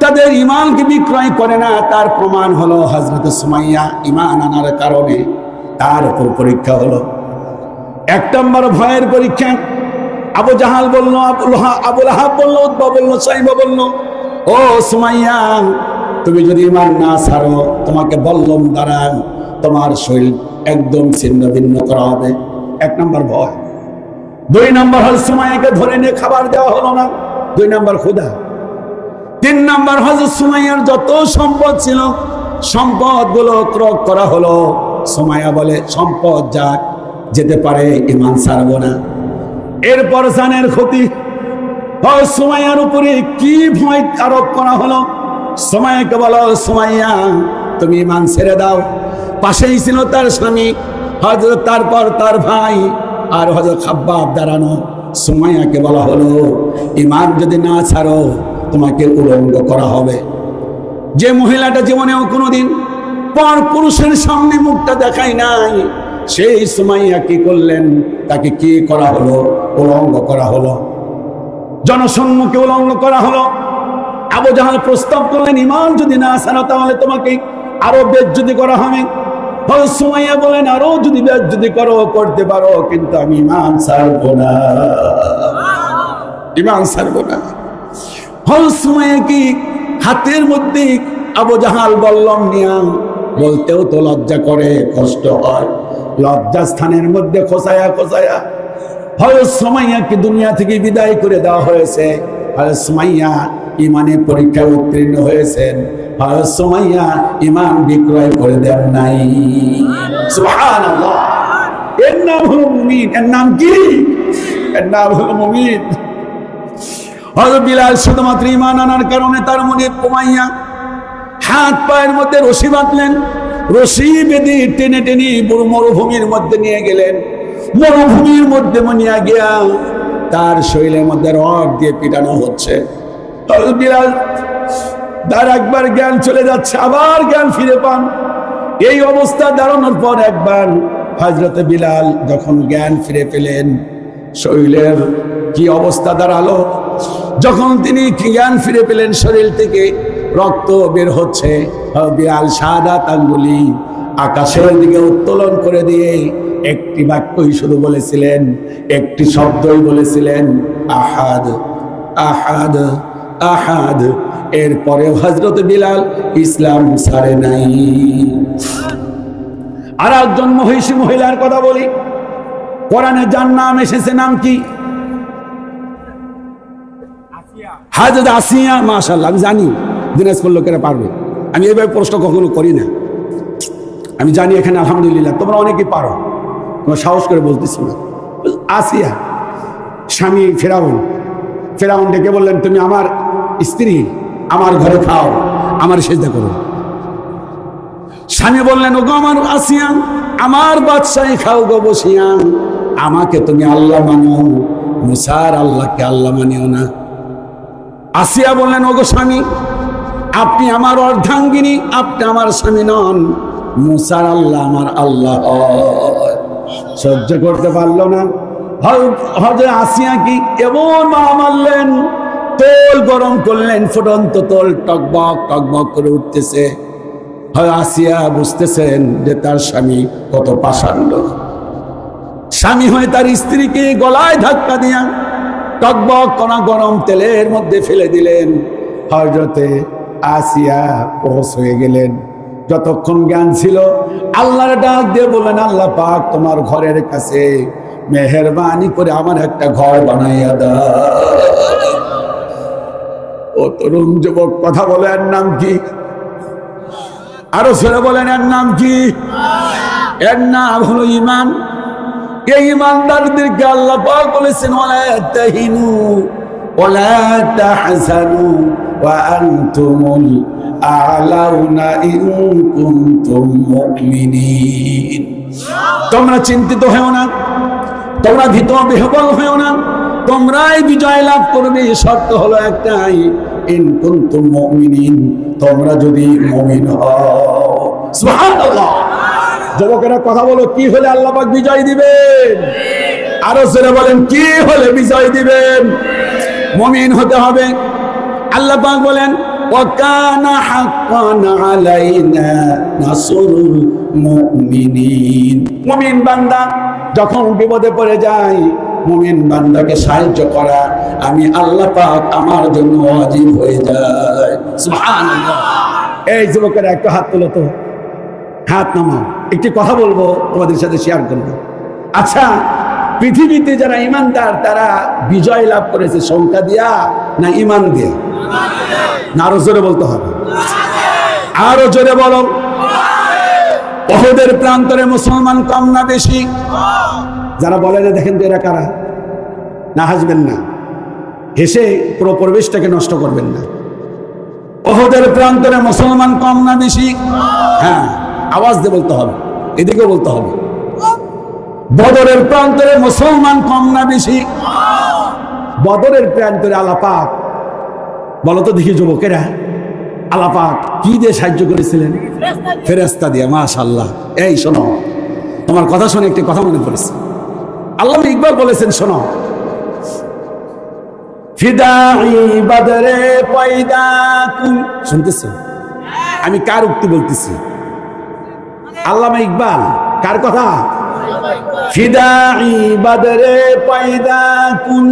তাদের ঈমানকে বিক্রয় করে না। তার প্রমাণ হলো হযরত সুমাইয়া ঈমান আনার কারণে তার উপর পরীক্ষা হলো। 1 নম্বর ভয়ের পরীক্ষা। আবু জাহাল বলল, আবু লাহাব বলল, উতবা বলল, সাইবা বলল, ও সুমাইয়া, তুমি যদি ঈমান না ছাড়ো তোমাকে বল্লম দ্বারা তোমার শরীর একদম ছিন্ন ভিন্ন করা হবে। 1 নম্বর ভয়। 2 নম্বর হল সুমাইয়াকে ধরে নিয়ে খাবার দেওয়া হলো না। 2 নম্বর ক্ষুধা। 3 নম্বর হযরত সুমাইয়ার যত সম্পদ ছিল সম্পদ গুলো ক্রয় করা হলো। সুমাইয়া বলে সম্পদ যাক, যেতে পারে, ঈমান ছাড়বো না। এরপর জানের ক্ষতি। সুমাইয়ার উপরে কি ভয় আরোপ করা হলো? সুমাইয়াকে বলো, সুমাইয়া তুমি ঈমান ছেড়ে দাও। পাশেই ছিল তার স্বামী হযরত, তারপর তার ভাই আর হযরত খাব্বাব দাঁড়ানো। সুমাইয়াকে বলা হলো, ঈমান যদি না ছাড়ো তোমাকে উলঙ্গ করা হবে। যে মহিলাটা জীবনেও কোনোদিন পর পুরুষের সামনে মুখটা দেখায় নাই, সেই সুমাইয়া কি করলেন? তাকে কি করা হলো? উলঙ্গ করা হলো, জনসম্মুখে উলঙ্গ করা হলো। আবু জাহাল প্রস্তাব করলেন, ঈমান যদি না ছাড়ো তাহলে তোমাকে আরো বেজ্জতি করা হবে। হযরত সুমাইয়া বলেন, আরো যদি বেজ্জতি করতে পারো, কিন্তু আমি ঈমান ছাড়বো না, ঈমান ছাড়বো না। হযরত সুমাইয়া কি হাতের মধ্যে আবু জাহাল বললাম নিয়া, বলতেও তো লজ্জা করে, কষ্ট হয়, লজ্জা স্থানের মধ্যে খোসায়া খোসায়া হযরত সুমাইয়াকে দুনিয়া থেকে বিদায় করে দেওয়া হয়েছে। হযরত সুমাইয়া ঈমানের পরীক্ষায় উত্তীর্ণ হয়েছেন, হযরত সুমাইয়া ঈমান বিক্রয় করে দেন নাই। সুবহানাল্লাহ। এর নাম হলো মুমিন। এর নাম কি? এর নাম হলো মুমিন। হযরত বিলাল শুধুমাত্র ঈমান আনার কারণে তার মনে কমাইয়া হাত পায়ের মধ্যে রশি বাঁধলেন, রশি বেঁধে টেনে টেনে মরুভূমির মধ্যে নিয়ে গেলেন। মরুভূমির মধ্যে নিয়ে গিয়া তার শরীরের মধ্যে রড দিয়ে পিটানো হচ্ছে। বিলাল তার একবার জ্ঞান চলে যাচ্ছে, আবার জ্ঞান ফিরে পান। এই অবস্থা দাঁড়ানোর পর একবার হযরত বিলাল যখন জ্ঞান ফিরে পেলেন, শরীরের কি অবস্থা দাঁড়ালো, যখন তিনি জ্ঞান ফিরে পেলেন, শরীর থেকে রক্ত বের হচ্ছে। বিলাল শাহাদাত আঙ্গুলি আকাশের দিকে উত্তোলন করে দিয়ে একটি বাক্যই শুধু বলেছিলেন, একটি শব্দই বলেছিলেন, আহাদ আহাদ আহাদ। এরপরে হযরত বিলাল ইসলাম ছাড়ে নাই। আর একজন মহিষী মহিলার কথা বলি, কোরআনে যার নাম এসেছে, নাম কি? হযরত আসিয়া। মাশাআল্লাহ, আমি জানি দিনাজপুর লোকেরা পারবে, আমি এইভাবে প্রশ্ন কখনো করি না। আমি জানি এখানে আলহামদুলিল্লাহ তোমরা অনেকেই পারো, তোমরা সাহস করে বলতেছি না। আসিয়া স্বামী ফেরাউন, ফেরাউন ডেকে বললেন, তুমি আমার স্ত্রী, আমার ঘরে খাও, আমার সেজদা করো। স্বামী বললেন, ওগো আমার আসিয়া, আমার বাদশাহী খাও গো বসিয়া, আমাকে তুমি আল্লাহ মানো, মুসার আল্লাহকে আল্লাহ মানিও না। আসিয়া বললেন, ওগো স্বামী, আপনি আমার অর্ধাঙ্গিনী, আপনি আমার স্বামী নন, মুসার আল্লাহ আমার আল্লাহ। সহ্য করতে পারলো না। হযরত আসিয়া কি এমন মারা মারলেন, তোল গরম করলেন, ফুটন্ত তোল টকবক টকবক করে উঠতেছে। আসিয়া বুঝতেছেন যে তার স্বামী কত পাষাণ্ড। স্বামী হয়ে তার স্ত্রীকে গলায় ধাক্কা দিয়া টকবক করা গরম তেলের মধ্যে ফেলে দিলেন। হযরতে আসিয়া পৌঁছ হয়ে গেলেন। যতক্ষণ জ্ঞান ছিল আল্লাহর ডাক দিয়ে বললেন, আল্লাহ পাক তোমার ঘরের কাছে মেহেরবানি করে আমার একটা ঘর বানাইয়া দাও। ও তরুণ যুবক কথা বলে, এর নাম কি? আরো ছেলে বলেন, এর নাম কি? এর নাম হলো ঈমান। এই ঈমানদারদেরকে আল্লাহ পাক বলেছেন, ওয়ালা তাহিনু ওয়ালা তাহজানু ওয়া আনতুমুল আ'লাউনা ইন কুনতুম মুমিনিন। তোমরা চিন্তিত হও না, তোমরা ভীত বিহ্বল হও না, তোমরাই বিজয় লাভ করবে। শর্ত হলো একটাই, ইন কুনতুম মুমিনিন, তোমরা যদি মুমিন হও। সুবহানাল্লাহ। যুবকেরা কথা বলো, কি হলে আল্লাহ পাক বিজয় দিবেন? আরো জোরে বলেন, কি হলে বিজয় দিবেন? মুমিন হতে হবে। আল্লাহ পাক বলেন, ওয়া কানা হাক্কান আলাইনা নাসরুল মুমিনিন। মুমিন বান্দা যখন বিপদে পড়ে যায়, মুমিন বান্দাকে সাহায্য করা আমি আল্লাহ পাক আমার জন্য ওয়াজিব হয়ে যায়। সুবহানাল্লাহ। এই যুবকেরা একটু হাত তোলো তো, হাত নামাও, একটি কথা বলবো, তোমাদের সাথে শেয়ার করবো। আচ্ছা, পৃথিবীতে যারা ঈমানদার তারা বিজয় লাভ করেছে সংখ্যা দিয়া না ঈমান দিয়ে? না, আরো জোরে বলতে হবে, আরো জোরে বলো। উহুদের প্রান্তরে মুসলমান কম না বেশি? যারা বলে না দেখেন তো এরা কারা, না হাসবেন না, হেসে পুরো পরিবেশটাকে নষ্ট করবেন না। উহুদের প্রান্তরে মুসলমান কম না বেশি? হ্যাঁ, আওয়াজ দিয়ে বলতে হবে, এদিকেও বলতে হবে। বদরের প্রান্তরে মুসলমান কম না বেশি? বদরের প্রান্তরে আল্লাহ পাক, বলো তো দেখি যুবকেরা, আল্লাহ পাক কি দিয়ে সাহায্য করেছিলেন? ফেরেশতা দিয়ে। মাশাআল্লাহ। এই শোনো, তোমার কথা শুনে একটি কথা মনে পড়েছে। আল্লামা ইকবাল বলেছেন, শোনো, ফিদাই বদরে পয়দা কুন। শুনতেছেন আমি কার উক্তি বলতেছি? আল্লামা ইকবাল। কার কথা? ফিদাই বদরে পয়দা কুন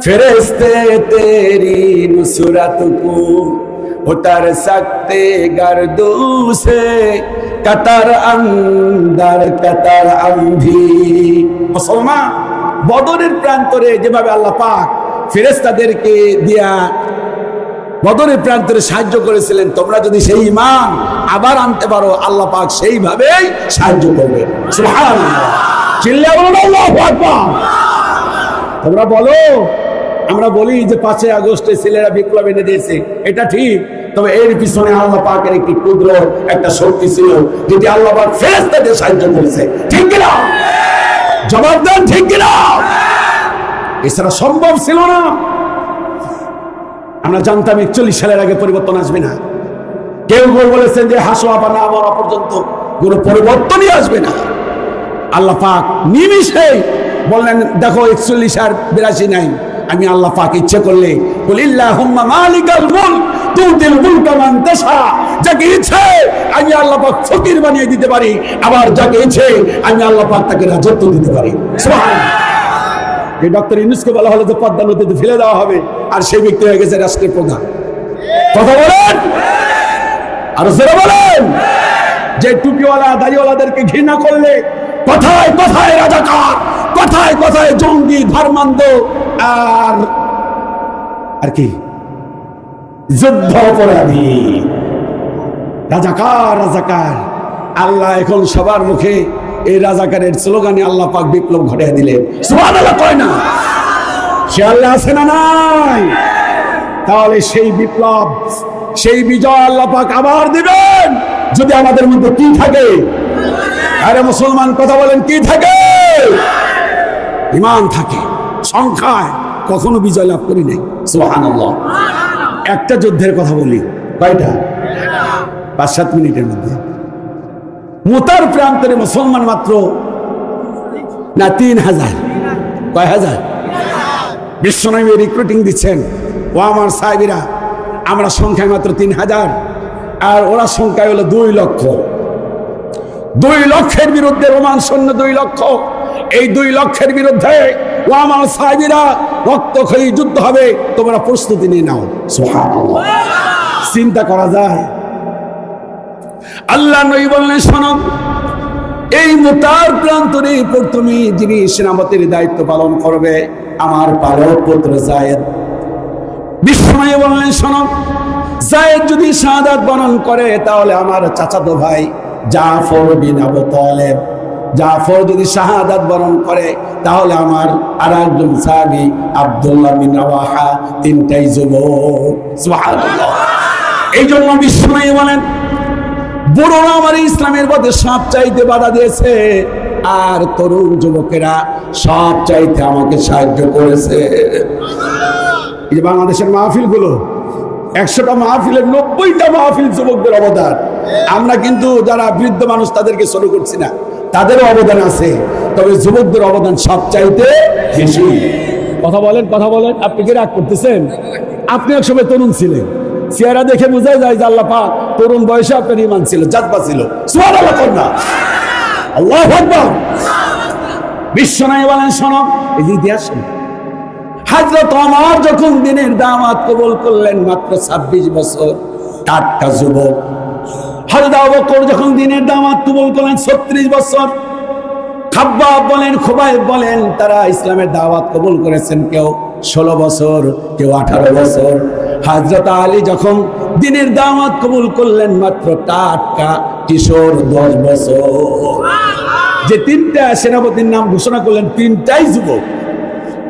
ফেরেশতে তেরি নুসরত কো उतर सकते गर्दू से कतर अंदर कतर अंधी। मुसलमान বদরের প্রান্তরে যেভাবে আল্লাহ পাক ফেরেশতাদেরকে দিয়া বদরের প্রান্তরে সাহায্য করেছিলেন, তোমরা যদি সেই ঈমান আবার আনতে পারো আল্লাহ পাক সেইভাবেই সাহায্য করবে। সুবহানাল্লাহ। চিল্লায়া বলুন আল্লাহু আকবার। তোমরা বলো, আমরা বলি যে 5 আগস্টে ছেলেরা বিপ্লব এনে দিয়েছে, এটা ঠিক, তবে এর পিছনে আল্লাহ পাকের একটি কুদরত, একটা শক্তি ছিল যেটি আল্লাহ পাক ফেরেশতাদের সাহায্য করেছে। ঠিক কি না? জবাব দেন, ঠিক কি না? এছাড়া সম্ভব ছিল না। আমরা জানতাম 41 সালের আগে পরিবর্তন আসবে না। কেউ কেউ বলেছেন যে হাসোয়াবা না মরা পর্যন্ত কোনো পরিবর্তনই আসবে না। আল্লাহ পাক নিমিষে বললেন, দেখো 41 আর 82 নাই, আমি আল্লাহ পাক ইচ্ছে করলে কুলিল্লাহুম্মা মালিকাল মুলক তুতিল মুলকা মান তাশা, যাকে ইচ্ছে আমি আল্লাহ পাক ফকির বানিয়ে দিতে পারি, আবার যাকে ইচ্ছে আমি আল্লাহ পাক তাকে রাজত্ব দিতে পারি। সুবহানাল্লাহ। এই ডক্টর ইউনূসকে বলা হলো যে পদ্মা নদীতে ফেলে দেওয়া হবে, আর সেই ব্যক্তি হয়ে গেছে রাষ্ট্রের প্রধান। কথা বলেন, আর জোরে বলেন। যে টুপিওয়ালা দাড়িওয়ালাদেরকে ঘৃণা করলে কথায় কথায় রাজাকার, কথায় কথায় জঙ্গি, ধর্মান্ধ আর কি যুদ্ধ অপরাধী, রাজাকার রাজাকার। আল্লাহ এখন সবার মুখে এই রাজাকারের স্লোগানে আল্লাহ পাক বিপ্লব ঘটিয়ে দিলেন। সুবহানাল্লাহ কয় না? সে আল্লাহ আছে না নাই? তাহলে সেই বিপ্লব, সেই বিজয় আল্লাহ পাক আবার দিবেন যদি আমাদের মধ্যে কি থাকে। আরে মুসলমান কথা বলেন, কি থাকে? ঈমান থাকে। সংখ্যায় কখনো বিজয় লাভ করি নাই। সুবহানাল্লাহ। একটা যুদ্ধের কথা বলি, কয়টা? 5-7 মিনিটের মধ্যে। মুতার প্রান্তরে মুসলমান মাত্র না 3000। কয় হাজার? বিশ্বনবী রিক্রুটিং দিচ্ছেন, ও আমার সাহাবীরা, আমরা সংখ্যায় মাত্র 3000, আর ওরা সংখ্যায় হলো 2 লক্ষ। 2 লক্ষের বিরুদ্ধে রোমান সৈন্য 2 লক্ষ। এই 2 লক্ষের বিরুদ্ধে ও আমার সাহাবীরা রক্তক্ষয়ী যুদ্ধ হবে, তোমরা প্রস্তুতি নিয়ে নাও। সুবহানাল্লাহ। চিন্তা করা যায়? আল্লাহ নবী বললেন, শোনো, এই মুতার প্রান্তরে প্রথমে যিনি সেনাপতির দায়িত্ব পালন করবে আমার পালক পুত্র যায়েদ। বিশ্বনবী বললেন, শোনো, যায়েদ যদি শাহাদাত বরণ করে তাহলে আমার চাচাতো ভাই জাফর বিন আবু তালেব, জাফর যদি শাহাদাত বরণ করে তাহলে আমার আরেকজন সাহাবী আব্দুল্লাহ বিন রাওয়াহা, 3টাই যুবক। সুবহানাল্লাহ। এই জন্য বিশ্বনবী বলেন, বুড়োরা আমার ইসলামের পথে সব চাইতে বাধা দিয়েছে, আর তরুণ যুবকেরা সব চাইতে আমাকে সাহায্য করেছে। এই যে বাংলাদেশের মাহফিলগুলো, 100টা মাহফিলের 90টা মাহফিল যুবকদের অবদান। আমরা কিন্তু যারা বৃদ্ধ মানুষ তাদেরকে শুরু করছি না, তাদেরও অবদান আছে, তবে যুবকদের অবদান সব চাইতে বেশি। কথা বলেন, কথা বলেন। আপনি কি রাগ করতেছেন? আপনি এক সময় তরুণ ছিলেন, চেহারা দেখে বোঝা যায় যে আল্লাহ পাক তরুণ বয়সে আপনার ঈমান ছিল, জাযবা ছিল। সুবহানাল্লাহ কন্যা, আল্লাহু আকবার। বিশ্বনবী বলেন, শোনো, এই যে ইতিহাস, হযরত ওমর যখন দ্বীনের দাওয়াত কবুল করলেন মাত্র 26 বছর, টাটকা যুবক। হযরত আবু বকর যখন দ্বীনের দাওয়াত কবুল করলেন 36 বছর। খাব্বাব বলেন, খুবাইব বলেন, তারা ইসলামের দাওয়াত কবুল করেছেন কেউ 16 বছর, কেউ 18 বছর। হযরত আলী যখন দ্বীনের দাওয়াত কবুল করলেন মাত্র টাটকা কিশোর 10 বছর। যে 3টা সেনাপতির নাম ঘোষণা করলেন, 3টাই যুবক।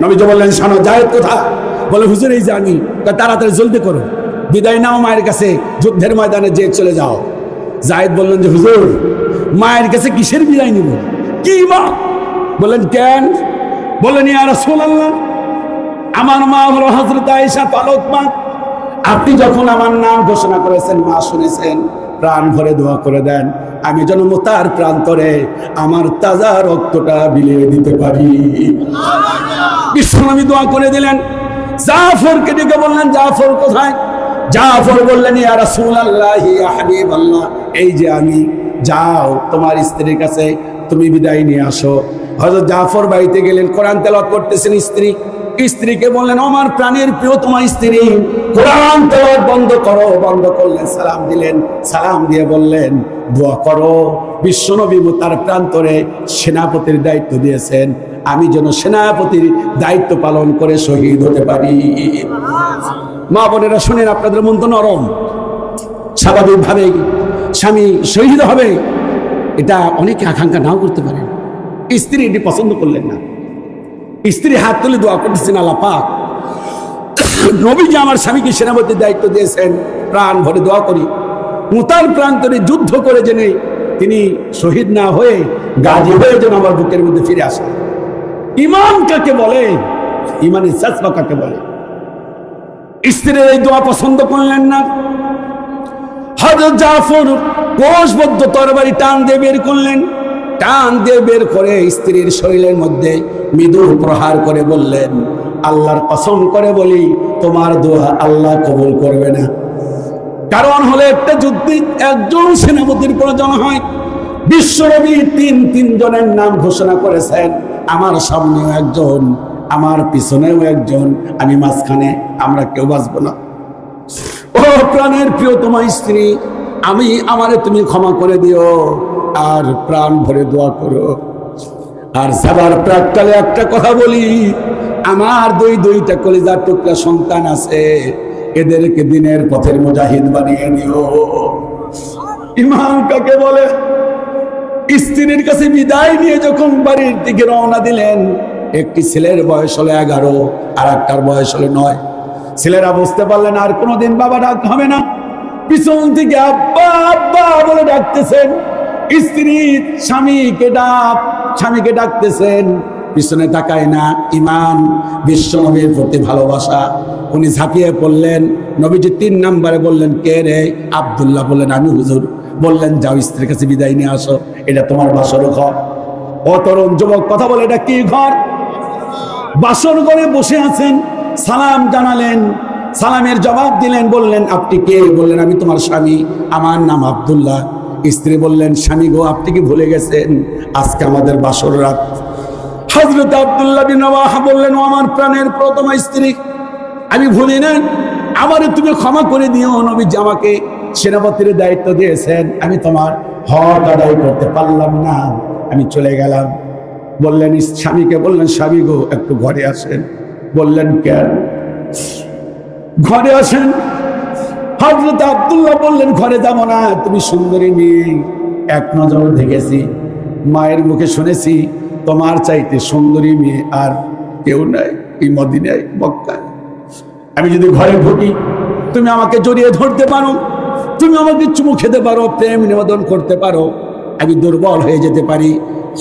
নবীজি বললেন, শোনো, যায়েদ কোথায়? বলে, হুজুর এই যে আমি। তাড়াতাড়ি জলদি করো, বিদায় নাও মায়ের কাছে, যুদ্ধের ময়দানে যে চলে যাও। যায়েদ বললেন যে, হুজুর মায়ের কাছে কিসের বিদায় নিব? কি মা? বললেন, কেন? বললেন, ইয়া রাসূলুল্লাহ, আমার মা হলো হযরত আয়েশা পালক মা। আপনি যখন আমার নাম ঘোষণা করেছেন, মা শুনেছেন, প্রাণ ভরে দোয়া করে দেন আমি যেন মুতার প্রান্তরে আমার তাজা রক্তটা বিলিয়ে দিতে পারি। বিশ্বনবী দোয়া করে দিলেন। জাফরকে ডেকে বললেন, জাফর কোথায়? জাফর বললেন, ইয়া রাসূলুল্লাহ, ইয়া হাবিবাল্লাহ, এই যে আমি, যাও তোমার স্ত্রীর কাছে তুমি বিদায় নিয়ে আসো। হযরত জাফর বাড়িতে গেলেন, কোরআন তেলাওয়াত করতেছেন। স্ত্রীকে বললেন, আমার প্রাণের প্রিয় তোমার স্ত্রী, কোরআন তেলাওয়াত বন্ধ করো। বন্ধ করলেন, সালাম দিলেন, সালাম দিয়ে বললেন, দোয়া করো, বিশ্বনবী তার প্রান্তরে সেনাপতির দায়িত্ব দিয়েছেন, আমি যেন সেনাপতির দায়িত্ব পালন করে শহীদ হতে পারি। মা বোনেরা শুনেন, আপনাদের মন তো নরম, স্বাভাবিকভাবে স্বামী শহীদ হবে, এটা অনেকে আকাঙ্ক্ষা নাও করতে পারেন। স্ত্রী এটি পছন্দ করলেন না। স্ত্রী হাত তুলে দোয়া করতেছেন, আল্লাহ পাক, নবীজি আমার স্বামীকে সেনাপতির দায়িত্ব দিয়েছেন, প্রাণ ভরে দোয়া করি মুতার প্রান্তরে যুদ্ধ করে জেনে তিনি শহীদ না হয়ে গাজী হয়ে যেন আমার বুকের মধ্যে ফিরে আসে। ঈমান কাকে বলে? ঈমানের জাযবা কাকে বলে? স্ত্রীর এই দোয়া পছন্দ করলেন না। হযরত জাফর কোষবদ্ধ তরবারি টান দিয়ে বের করলেন, টান দিয়ে বের করে স্ত্রীর শরীরের মধ্যে মৃদু প্রহার করে বললেন, আল্লাহর কসম করে বলি, তোমার দোয়া আল্লাহ কবুল করবে না। কারণ হলো, একটা যুদ্ধে একজন সেনাপতির প্রয়োজন হয়। বিশ্বনবী তিনজনের নাম ঘোষণা করেছেন, আমার সামনেও একজন, আমার পিছনেও একজন, আমি মাঝখানে, আমরা কেউ বাঁচব না। ও প্রাণের প্রিয় তোমার স্ত্রী, আমারে তুমি ক্ষমা করে দিও আর প্রাণ ভরে দোয়া করো। আর যাবার প্রাককালে একটা কথা বলি, আমার দুইটা কলিজার টুকরা সন্তান আছে, এদেরকে দিনের পথের মুজাহিদ বানিয়ে নিও। ঈমান কাকে বলে? স্ত্রীর কাছে বিদায় নিয়ে যখন বাড়ির দিকে রওনা দিলেন, একটি ছেলের বয়স হলো 11 আর একটার বয়স হলো 9। ছেলেরা বুঝতে পারলেন আর কোনোদিন বাবা ডাক হবে না। পিছন থেকে আব্বা আব্বা বলে ডাকতেছেন। স্ত্রী স্বামীকে ডাকতেছেন, পিছনে তাকায় না। ঈমান, বিশ্বনবীর প্রতি ভালোবাসা, উনি ঝাঁপিয়ে পড়লেন। নবীজি 3 নম্বরে বললেন, কে রে? আব্দুল্লাহ বললেন, আমি হুজুর। বললেন, যাও স্ত্রীর কাছে বিদায় নিয়ে আসো, এটা তোমার বাসর ঘর। ও তরুণ যুবক কথা বলে, এটা কি ঘর? বাসর ঘরে বসে আছেন। সালাম জানালেন, সালামের জবাব দিলেন। বললেন, আপনি কে? বললেন, আমি তোমার স্বামী, আমার নাম আব্দুল্লাহ। স্ত্রী বললেন, স্বামী গো, আপনি কি ভুলে গেছেন আজকে আমাদের বাসর রাত? হযরত আব্দুল্লাহ বিন রাওয়াহা বললেন, ও আমার প্রাণের প্রথম স্ত্রী, আমি ভুলি না, আমারে তুমি ক্ষমা করে দিও। নবীজি আমাকে সেনাপতির দায়িত্ব দিয়েছেন, আমি তোমার হক আদায় করতে পারলাম না, আমি চলে গেলাম। বললেন, স্বামীকে বললেন, স্বামী গো, একটু ঘরে আসেন। বললেন, কেন? ঘরে আসেন। হযরত আব্দুল্লাহ বললেন, ঘরে যাব না, তুমি সুন্দরী মেয়ে, এক নজর দেখেছি, মায়ের মুখে শুনেছি তোমার চাইতে সুন্দরী মেয়ে আর কেউ নাই এই মদিনায়, মক্কায়। আমি যদি ঘরে ঢুকি, তুমি আমাকে জড়িয়ে ধরতে পারো, তুমি আমাকে চুমু খেতে পারো, প্রেম নিবেদন করতে পারো, আমি দুর্বল হয়ে যেতে পারি।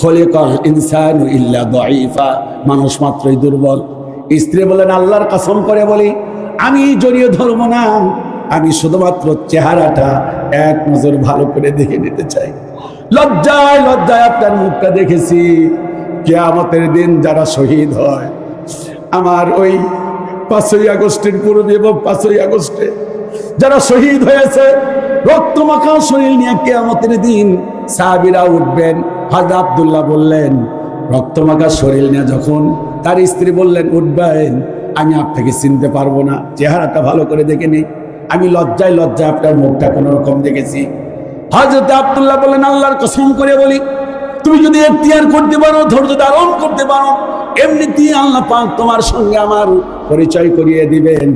খলিকাল ইনসানু ইল্লা দাঈফা, মানুষ মাত্রই দুর্বল। স্ত্রী বলেন, আল্লাহর কসম করে বলি, আমি জড়িয়ে ধরবো না, আমি শুধুমাত্র চেহারাটা এক নজর ভালো করে দেখে নিতে চাই। লজ্জায় লজ্জায় আপনার মুখটা দেখেছি। কিয়ামতের দিন যারা শহীদ হয়, আমার ওই 5ই আগস্টের পূর্বে এবং 5ই আগস্টে যারা শহীদ হয়েছে, রক্তমাখা শরীর নিয়ে কিয়ামতের দিন সাহাবীরা উঠবেন। হযরত আব্দুল্লাহ বললেন, রক্তমাখা শরীর নিয়ে যখন তার স্ত্রী বললেন, উঠবেন, আমি আপনাকে চিনতে পারবো না, চেহারাটা ভালো করে দেখে নিই, আমি লজ্জায় লজ্জায় আপনার মুখটা কোন রকম দেখেছি। হযরত আব্দুল্লাহ বললেন, আল্লাহর কসম করে বলি, তুমি যদি এখতিয়ার করতে পারো, ধৈর্য ধারণ করতে পারো, এমনিতেই আল্লাহ পাক তোমার সঙ্গে আমার পরিচয় করিয়ে দিবেন,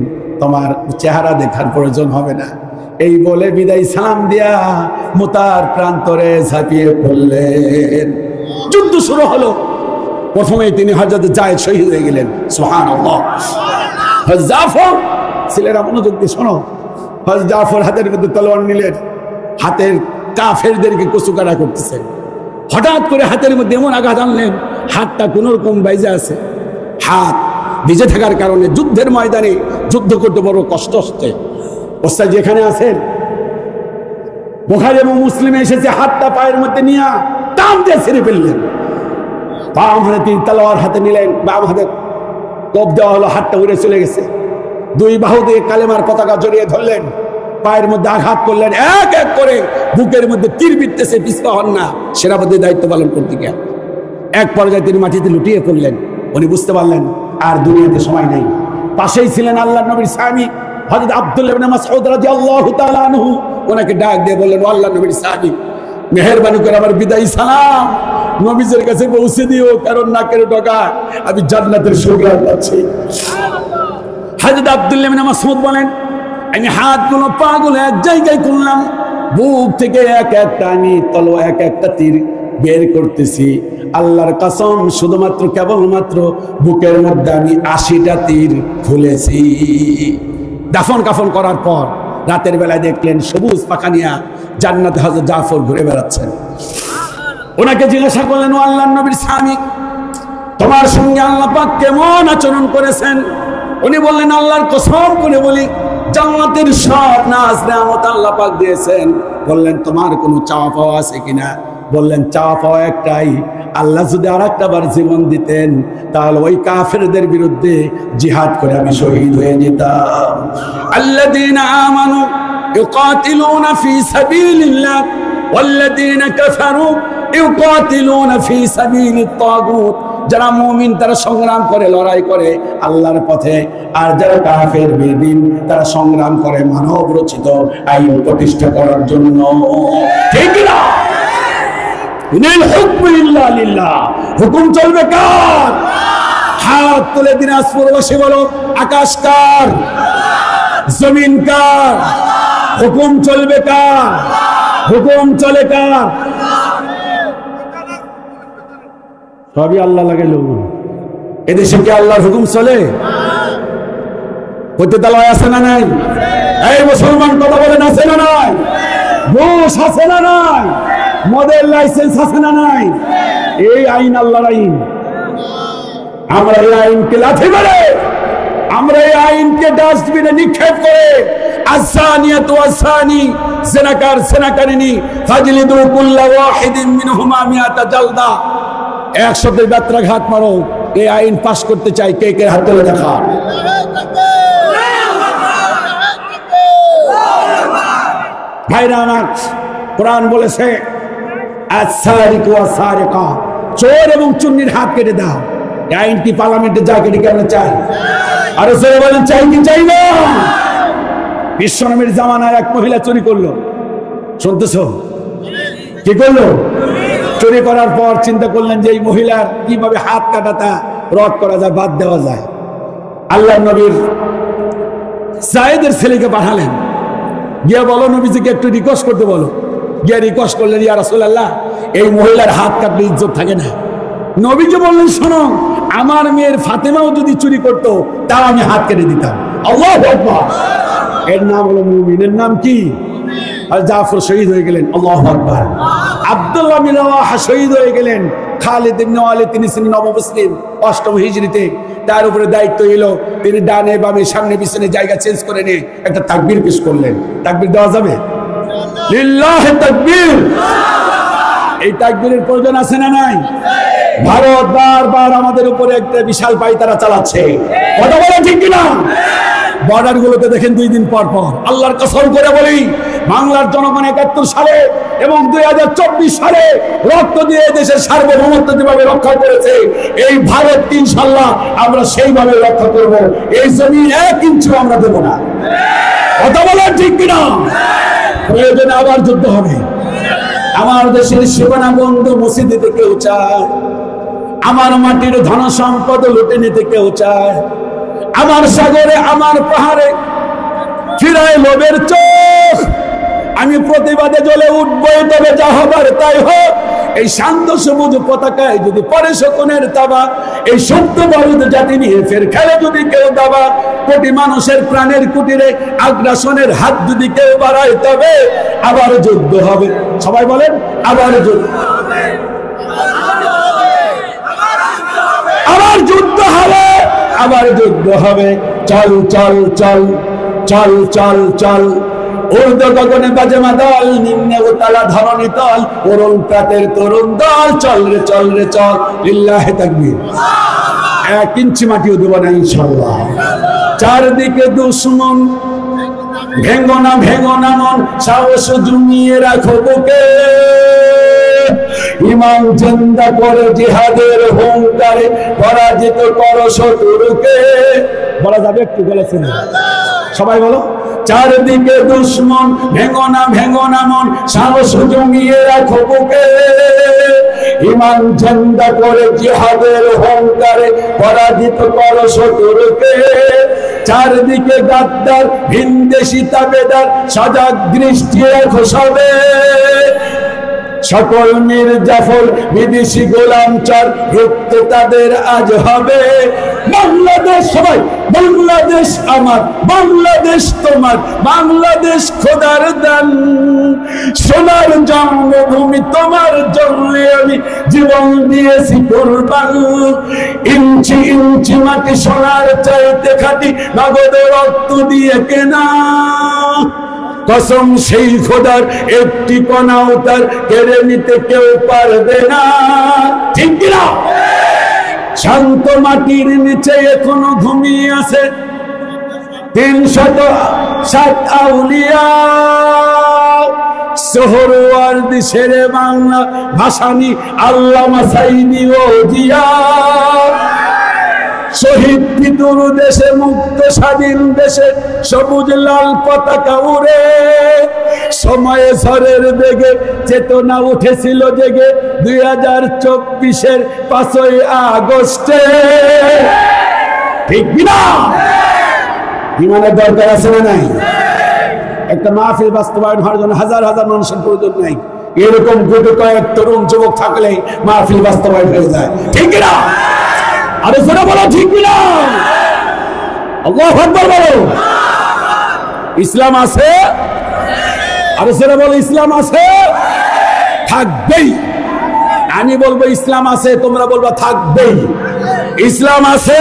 তোমার চেহারা দেখার প্রয়োজন হবে না। এই বলে বিদায় সালাম দিয়া মুতার প্রান্তরে ঝাঁপিয়ে পড়লেন। যুদ্ধ শুরু হলো। প্রথমেই তিনি হযরত জায়েদ শহীদ হয়ে গেলেন। সুবহানাল্লাহ। হযরত জাফর, ছেলেরা মনোযোগ দিয়ে শোনো, হযরত জাফর হাতের মধ্যে তলোয়ার নিলেন, হাতের কাফেরদেরকে কচুকাটা করতেছেন। হঠাৎ করে হাতের মধ্যে এমন আঘাত আনলেন, হাতটা কোন রকম বাইজে আছে। হাত ভিজে থাকার কারণে যুদ্ধের ময়দানে যুদ্ধ করতে বড় কষ্ট হচ্ছে। ওস্তাদ যেখানে আছেন, বুখারী এবং মুসলিমে এসেছে, হাতটা পায়ের মধ্যে নিয়ে টান দিয়ে ছেড়ে ফেললেন। বাম হাতে তিনি তলোয়ার হাতে নিলেন, বাম হাতে কোপ দেওয়া হলো, হাতটা উড়ে চলে গেছে। দুই বাহু দিয়ে কালেমার পতাকা জড়িয়ে ধরলেন, পায়ের মধ্যে আঘাত করলেন, এক এক করে বুকের মধ্যে তীর বিঁধতেছে, পিছপা হন না, সেনাপতির দায়িত্ব পালন করতে গিয়ে এক পর্যায়ে তিনি মাটিতে লুটিয়ে পড়লেন। উনি বুঝতে পারলেন আর দুনিয়াতে সময় নেই। পাশেই ছিলেন আল্লাহর নবীর সাহাবী হযরত আব্দুল্লাহ ইবনে মাসউদ রাদিয়াল্লাহু তাআলা আনহু। ওনাকে ডাক দিয়ে বললেন, ও আল্লাহর নবীর সাহাবী, মেহেরবানি করে আমার বিদায়ী সালাম নবীজের কাছে পৌঁছে দিও, কারণ নাকের ডগা আমি জান্নাতের সুঘ্রাণ পাচ্ছি। হযরত আব্দুল্লাহ ইবনে মাসউদ বলেন, আমি হাতগুলো পাগুলো এক জায়গায় করলাম, বুক থেকে এক একটা আমি এক একটা তীর বের করতেছি। আল্লাহর কসম, শুধুমাত্র কেবলমাত্র বুকের মধ্যে আমি 80টা তীর খুলেছি। দাফন কাফন করার পর রাতের বেলায় দেখলেন সবুজ পাখা নিয়া জান্নাতে হযরত জাফর ঘুরে বেড়াচ্ছেন। ওনাকে জিজ্ঞাসা করলেন, ও আল্লাহর নবীর স্বামী, তোমার সঙ্গে আল্লাহ পাক কেমন আচরণ করেছেন? উনি বললেন, আল্লাহর কসম করে বলি, জান্নাতের সব নাজ নেয়ামত আল্লাহ পাক দিয়েছেন। বললেন, তোমার কোনো চাওয়া পাওয়া আছে কিনা? বললেন, চাওয়া পাওয়া একটাই, আল্লাহ যদি আরেকটা বার জীবন দিতেন তাহলে ওই কাফেরদের বিরুদ্ধে জিহাদ করে আমি শহীদ হয়ে যেতাম। আল্লাযীনা আমানু ইউকাতিলুনা ফি সাবিলিল্লাহ ওয়াল্লাযীনা কাফারু ইউকাতিলুনা ফি সাবিলিত তাগুত। যারা মুমিন তারা সংগ্রাম করে, লড়াই করে আল্লাহর পথে, আর যারা কাফের বেদিন তারা সংগ্রাম করে মানব রচিত আইন প্রতিষ্ঠা করার জন্য। ঠিক না? ইনাল হুকমু ইল্লা লিল্লাহ, হুকুম চলবে কার? হাত তুলে দিনাজপুরবাসী বলো, আকাশ কার? জমিন কার? হুকুম চলবে কার? হুকুম চলে কার? সবই আল্লাহ লাগাইল। এদেশে কি আল্লাহর হুকুম চলে? পতিতালয় আছে না নাই? এই মুসলমান কথা বলেন, আছে না নাই? ঘুষ আছে না নাই? মদের লাইসেন্স আছে না নাই? এই আইন আল্লাহর আইন। আমরা এই আইনকে লাথি মেরে, আমরা এই আইনকে ডাস্টবিনে নিক্ষেপ করে, আসানিয়াতু আসানি, জিনাকার জিনাকারিনী ফাজলিদু কুল্লা ওয়াহিদিন মিনহুমা মিআতা জালদা, 100 বেত্রাঘাত মারো। এই আইন পাস করতে চাই, কে কে হাত তুলে দেখা। ভাইরা আমার, কোরআন বলেছে, আস-সারিকু ওয়াস-সারিকা, চোর এবং চুন্নির হাত কেটে দাও। এই আইনটি পার্লামেন্টে যা কেটে কি আমরা চাই? আরো জোরে বলেন, চাই কি চাই না? বিশ্বনবীর জামানায় এক মহিলা চুরি করলো, শুনতেছো? কি করলো? চুরি করার পর চিন্তা করলেন যে এই মহিলার কিভাবে হাত কাটাটা রদ করা যায়, বাদ দেওয়া যায়। আল্লাহর নবীর সাইদের ছেলেকে পাঠালেন, গিয়া বলো নবীজিকে একটু রিকোয়েস্ট করতে বলো। গিয়া রিকোয়েস্ট করলেন, ইয়া রাসূলুল্লাহ, এই মহিলার হাত কাটলে ইজ্জত থাকে না। নবীজি বললেন, শোনো, আমার মেয়ের ফাতেমাও যদি চুরি করতো তাও আমি হাত কেটে দিতাম। আল্লাহু আকবার। এর নাম হলো মুমিন। এর নাম কি? আর জাফর শহীদ হয়ে গেলেন। আল্লাহু আকবার। আব্দুল্লাহ বিন রাওয়াহা শহীদ হয়ে গেলেন। খালিদ ইবনে ওয়ালিদ, তিনি ছিলেন নবমুসলিম 8ম হিজরিতে। তার উপরে দায়িত্ব এলো, তিনি ডানে বামে সামনে পিছনে জায়গা চেঞ্জ করে নিয়ে একটা তাকবীর পেশ করলেন। তাকবীর দেওয়া যাবে? লিল্লাহি তাকবীর। এই তাকবীরের প্রয়োজন আছে না নাই? ভারত বারবার আমাদের উপরে একটা বিশাল পায়তারা চালাচ্ছে, কথা বলে ঠিক কিনা? বর্ডার গুলোতে দেখেন 2 দিন পর পর। আল্লাহর কসম করে বলি, বাংলার জনগণ 71 সালে এবং 2024 সালে রক্ত দিয়ে দেশের সার্বভৌমত্ব যেভাবে রক্ষা করেছে, এই ভারত ইনশাআল্লাহ আমরা সেইভাবে রক্ষা করব। এই জমিন 1 ইঞ্চি আমরা দেব না, কথা বলেন ঠিক কিনা? প্রয়োজনে আবার যুদ্ধ হবে। আমার দেশের সীমানা বন্ধু মুছে দিতে কেউ চায়, আমার মাটির ধন সম্পদ লুটে নিতে কেউ চায়, আমার সাগরে আমার পাহাড়ে ফিরায় লোভের চোখ। আমি প্রতিবাদে জ্বলে উঠবই, তবে যা হবার তাই হোক। এই শান্ত সবুজ পতাকায় যদি পরে শকুনের তাবা, এই সত্য বারুদ জাতি নিয়ে ফের খেলে যদি কেউ দাবা, কোটি মানুষের প্রাণের কুটিরে আগ্রাসনের হাত যদি কেউ বাড়ায়, তবে আবার যুদ্ধ হবে। সবাই বলেন, আবার যুদ্ধ, আবার যুদ্ধ হবে, আবার যুদ্ধ হবে। চল চল চল চল চল চল, ঊর্ধ্ব গগনে বাজে মাদল, নিম্নে উতলা ধরণী তল, অরুণ প্রাতের তরুণ দল, চল রে চল রে চল, লিল্লাহে তাকবীর। 1 ইঞ্চি মাটিও দেব না ইনশাআল্লাহ। চারদিকে দুশ্মন, ভেঙ্গো না মন, সাহস জমিয়ে রাখো বুকে, ইমান জিন্দা করে জিহাদের হুঙ্কারে পরাজিত করো শত্রুকে। বলা যাবে একটু, বলেছেন সবাই বলো। চারদিকে দুশ্মন, ভেঙ্গো না মন, সাহস জমিয়ে রাখো বুকে, ইমান জিন্দা করে জিহাদের হুঙ্কারে পরাজিত করো শত্রুকে। চারদিকে গাদ্দার ভিনদেশি তাবেদার, সজাগ দৃষ্টি রাখো সবে, সকল মির্জাফর বিদেশি গোলামচার রুখতে তাদের আজ হবে। বাংলাদেশ সবাই, বাংলাদেশ আমার, বাংলাদেশ তোমার, বাংলাদেশ খোদার দান, সোনার জন্মভূমি তোমার জন্যে আমি জীবন দিয়েছি কুরবান। ইঞ্চি ইঞ্চি মাটি সোনার চাইতে খাঁটি, নগদ রক্ত দিয়ে কেনা, কসম সেই খোদার একটি কণাও তার কেড়ে নিতে কেউ পারবে না। ঠিক কিনা? শান্ত মাটির নিচে এখনো ঘুমিয়ে আছে 307 আউলিয়া, সোহরওয়ার্দী শেরে বাংলা ভাসানী আল্লামা সাইদি ও জিয়া। শহীদ পিতুর দেশে, মুক্ত স্বাধীন দেশে সবুজ লাল পতাকা উড়ে, সময়ে ঝড়ের বেগে চেতনা উঠেছিল জেগে 2024-এর 5ই আগস্টে। ঠিক না? ইমানের দরকার আছে না নাই? একটা মাহফিল বাস্তবায়ন হওয়ার জন্য হাজার হাজার মানুষের প্রয়োজন নাই, এরকম গোটা কয়েক তরুণ যুবক থাকলেই মাহফিল বাস্তবায়ন হয়ে যায়। ঠিক না? আরে সেটা বলো, ঠিক কিনা? আল্লাহু আকবার বলো। ইসলাম আছে, আরে সেটা বলো, ইসলাম আছে, থাকবেই। আমি বলবো ইসলাম আছে, তোমরা বলবো থাকবেই। ইসলাম আছে,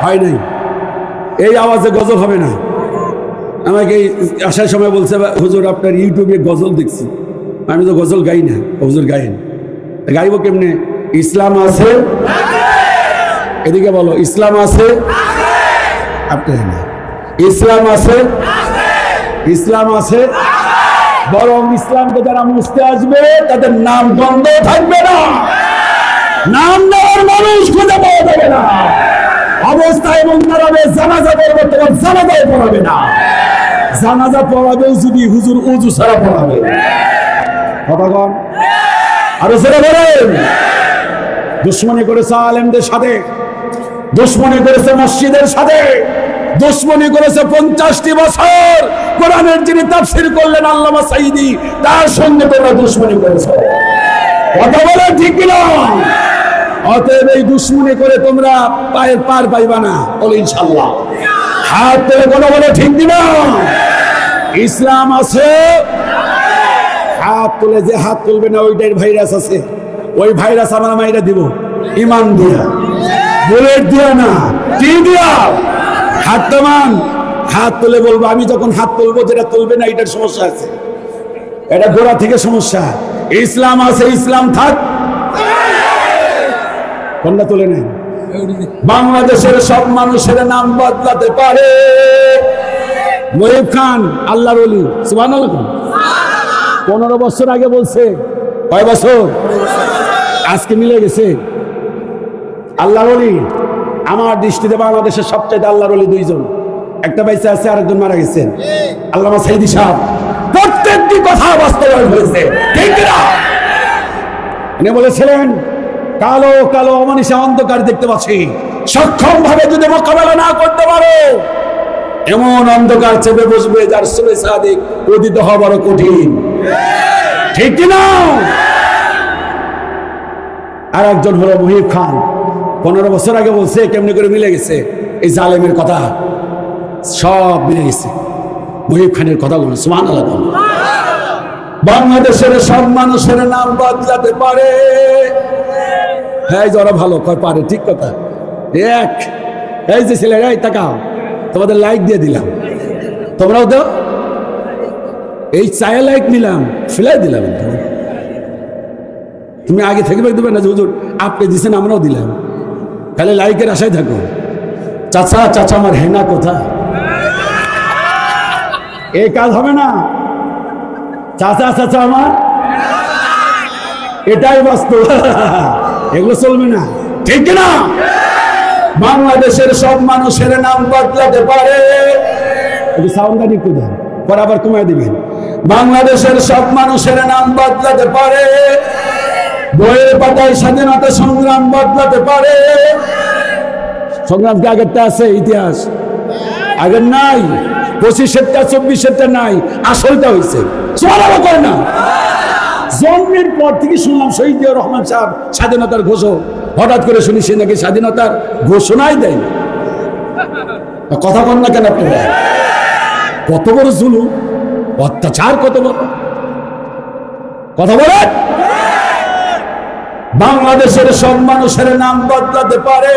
হয় নাই। এই আওয়াজে গজল হবে না। আমাকে আসার সময় বলছে, হুজুর আপনার ইউটিউবে গজল দেখছি। আমি তো গজল গাই না। হুজুর গাইন, গাইবো কেমনে? ইসলাম আছে, এদিকে বলো ইসলাম আছে, ইসলাম আছে, ইসলাম আছে। বরং ইসলামকে যারা মুছতে আসবে তাদের নাম বন্ধ থাকবে না, নাম নেওয়ার মানুষ খুঁজে পাওয়া যাবে না। অবস্থায় এবং দাঁড়াবে, জানাজা পড়বে, তোমার জানাজাও পড়াবে না। জানাজা পড়াবে যদি হুজুর উজু ছাড়া পড়াবে। কথাগণ আরো সেটা বলেন। দুশ্মনী করেছে আলেমদের সাথে, দুশ্মনী করেছে মসজিদের সাথে, দুশ্মনী করেছে 50টি বছর কোরআনের যিনি তাফসীর করলেন আল্লামা সাঈদী, তার সঙ্গে তোমরা দুশ্মনী করেছ। কথা বলে ঠিক কিনা? অতএব এই দুশ্মনী করে তোমরা পায়ের পার পাইবা না, বলো ইনশাআল্লাহ। হাত তুলে কথা বলে ঠিক কিনা? ইসলাম আছে, হাত তুলে। যে হাত তুলবে না ওইটার ভাইরাস আছে, ওই ভাইরাস আমরা মাইরা দিব ইমান দিয়া, বুলেট দিয়া না, কি দিয়া? হাত নামান, হাত তুলে বলবো। আমি যখন হাত তুলবো, যেটা তুলবে না এটার সমস্যা আছে, এটা গোড়া থেকে সমস্যা। ইসলাম আছে, ইসলাম থাক। কোনটা তুলে নেন? বাংলাদেশের সব মানুষের নাম বদলাতে পারে। মহিব খান আল্লাহর ওলি, সুবহানাল্লাহ। 15 বছর আগে বলছে, কয় বছর? আজকে মিলে গেছে। আল্লাহর ওলি আমার দৃষ্টিতে বাংলাদেশের সবচেয়ে আল্লাহর ওলি 2 জন, একটা বাইসে আছে, আরেকজন মারা গেছেন। আল্লামা সাঈদী সাহেব প্রত্যেকটি কথা বাস্তবায়ন হয়েছে। ঠিক না? উনি বলেছিলেন, কালো কালো অমানিসা অন্ধকার দেখতে পাচ্ছি, সক্ষম ভাবে যদি মোকাবেলা না করতে পারো, এমন অন্ধকার চেপে বসবে যার সুবে সাদিক উদিত হওয়া বড় কঠিন। ঠিক না? আর একজন হলো মহিব খান, 15 বছর আগে বলছে, কেমনি করে মিলে গেছে এই জালেমের কথা, সব মিলে গেছে মহিব খানের কথাগুলো। সুবহানাল্লাহ। বাংলাদেশের সব মানুষের নাম বদলাতে পারে। হ্যাঁ, যারা ভালো কয় পারে, ঠিক কথা। এক এই যে ছেলেরা, তাকাও, তোমাদের লাইক দিয়ে দিলাম, তোমরাও দাও। এই চায়ে লাইক নিলাম, ফেলাই দিলাম। তুমি আগে থেকে দেবে না যে হুজুর আপনি দিচ্ছেন আমরাও দিলাম, খালি লাইকের আশায় থাকো। চাচা চাচা আমার হেনা কোথা, এই কাজ হবে না। চাচা চাচা আমার, এটাই বাস্তব, এগুলো চলবে না, ঠিক না? বাংলাদেশের সব মানুষের নাম বদলাতে পারে, সাউন্ডারি কোথায় পরে আবার কমায় দিবেন। বাংলাদেশের সব মানুষের নাম বদলাতে পারে, বইয়ের পাতায় স্বাধীনতা সংগ্রাম বদলাতে পারে। সংগ্রাম কি আগেরটা আছে? ইতিহাস আগের নাই, 25-এরটা 24-এরটা নাই, আসলটা হয়েছে। করে না, জন্মের পর থেকে শুনলাম শহীদ জিয়াউর রহমান সাহেব স্বাধীনতার ঘোষক, হঠাৎ করে শুনি সে নাকি স্বাধীনতার ঘোষণাই দেয় না। কথা বল না কেন আপনারা? কত বড় জুলুম, অত্যাচার কত বড়, কথা বলেন। বাংলাদেশের সব মানুষের নাম বদলাতে পারে,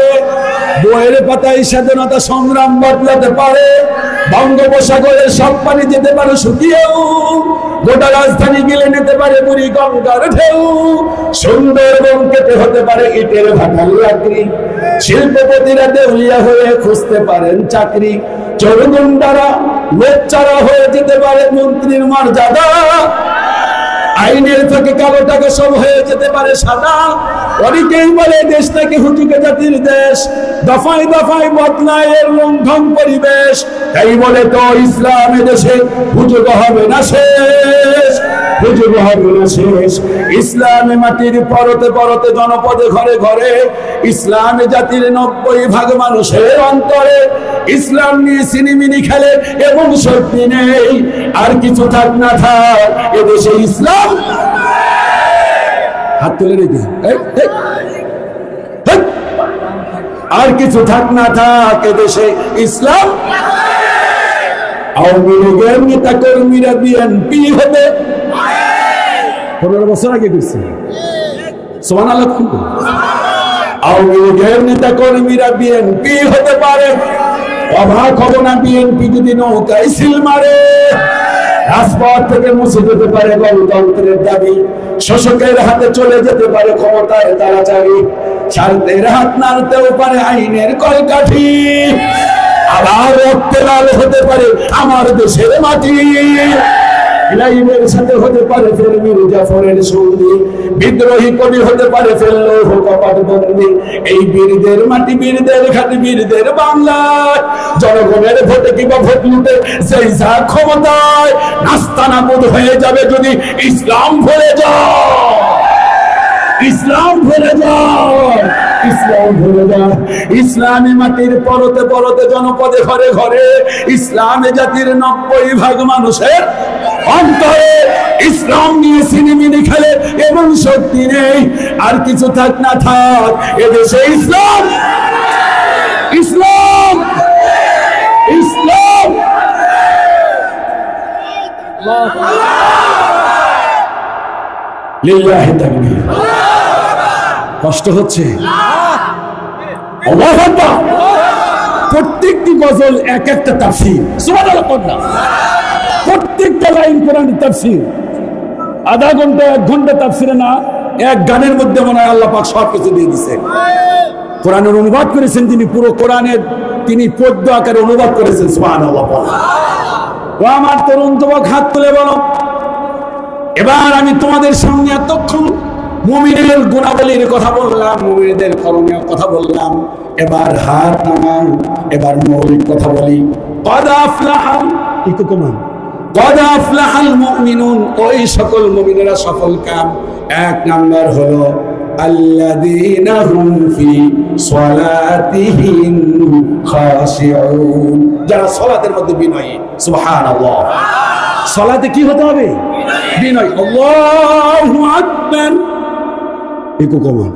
বইয়ের পাতায় স্বাধীনতা সংগ্রাম বদলাতে পারে, বঙ্গোপসাগরের সব পানি যেতে পারে শুকিয়েও, গোটা রাজধানী গিলে নিতে পারে বুড়ি গঙ্গার ঢেউ, সুন্দরবন কেটে হতে পারে ইটের ভাটার লাকড়ি, শিল্পপতিরা দেউলিয়া হয়ে খুঁজতে পারেন চাকরি, চোরগুন্ডারা লোচ্চারা হয়ে যেতে পারে মন্ত্রীর মর্যাদা, আইনের থেকে কালো টাকা সব হয়ে যেতে পারে সাদা। অনেকেই বলে দেশটাকে হুজুগে জাতির দেশ, দফায় দফায় বদলায় এর লঙ্ঘন পরিবেশ, তাই বলে তো ইসলামে দেশে হুজুগ হবে না শেষ, হুজুগ হবে না শেষ। ইসলামে মাটির পরতে পরতে জনপদে ঘরে ঘরে, ইসলামে জাতির 90% মানুষের অন্তরে, ইসলাম নিয়ে সিনেমিনি খেলে এবং শক্তি নেই, আর কিছু থাক না থাক এদেশে ইসলাম। হাত তুলে রেখে, আর কিছু থাক না থাক এদেশে ইসলাম। আওয়ামী লীগের নেতা কর্মীরা বিএনপি হবে, 15 বছর আগে করছে। সুবহানাল্লাহ। আওয়ামী লীগের নেতা কর্মীরা বিএনপি হতে পারে, অবাক হব না বিএনপি যদি নৌকায় সিল মারে। রাজপথ থেকে মুছে যেতে পারে গণতন্ত্রের দাবি, শোষকের হাতে চলে যেতে পারে ক্ষমতায় তাড়াতাড়ি, স্বার্থের হাত নাড়তেও পারে আইনের কলকাঠি, আবার রক্তে লাল হতে পারে আমার দেশের মাটি। ইলাইমের সাথে হতে পারে ফের মীর জাফরের সঙ্গী, বিদ্রোহী কবি হতে পারে ফেললো কপাট বন্দি। এই বীরদের মাটি, বীরদের ঘাটি, বীরদের বাংলা, জনগণের ভোটে কিংবা ভোট লুটে সেই যা ক্ষমতায়, নাস্তানাবুদ হয়ে যাবে যদি ইসলাম ভুলে যায়, ইসলাম ভুলে যায়, ইসলাম ভুলে যায়। ইসলামী মাটির পরতে পরতে জনপদে ঘরে ঘরে, ইসলামী জাতির 90% মানুষের অন্তরে, ইসলাম নিয়ে সিনেমিনি খেলে এবং শক্তি নেই, আর কিছু থাক না থাক এদেশে ইসলাম, ইসলাম, ইসলাম। লিল্লাহি তাকবীর। কষ্ট হচ্ছে, আল্লাহু আকবার। প্রত্যেকটি গজল এক একটা তাফসীর, সুবহানাল্লাহ। প্রত্যেকটা লাইন কোরআনের তাফসীর, আধা ঘন্টা 1 ঘন্টা তাফসীরে না, এক গানের মধ্যে মনে হয় আল্লাহ পাক সব কিছু দিয়ে দিয়েছে। কোরআনের অনুবাদ করেছেন তিনি, পুরো কোরআনের তিনি পদ্য আকারে অনুবাদ করেছেন, সুবহানাল্লাহ। ও আমার তরুণ যুবক, হাত তুলে বলো, এবার আমি তোমাদের সামনে এতক্ষণ মুমিনের গুণাবলীর কথা বললাম, মুমিনদের করণীয় কথা বললাম, এবার হাত নামাও, এবার মৌলিক কথা বলি। ক্বাদ আফলাহা, ক্বাদ আফলাহাল মুমিনুন, ওই সকল মুমিনেরা সফল কাম। 1 নাম্বার হলো আল্লাযীনা হুম ফি সালাতিহিম খাশিউন, যারা সালাতের মধ্যে বিনয়ী। সুবহানাল্লাহ। সালাতে কি হতে হবে? বিনয়। আল্লাহু আকবার। একটু কমান।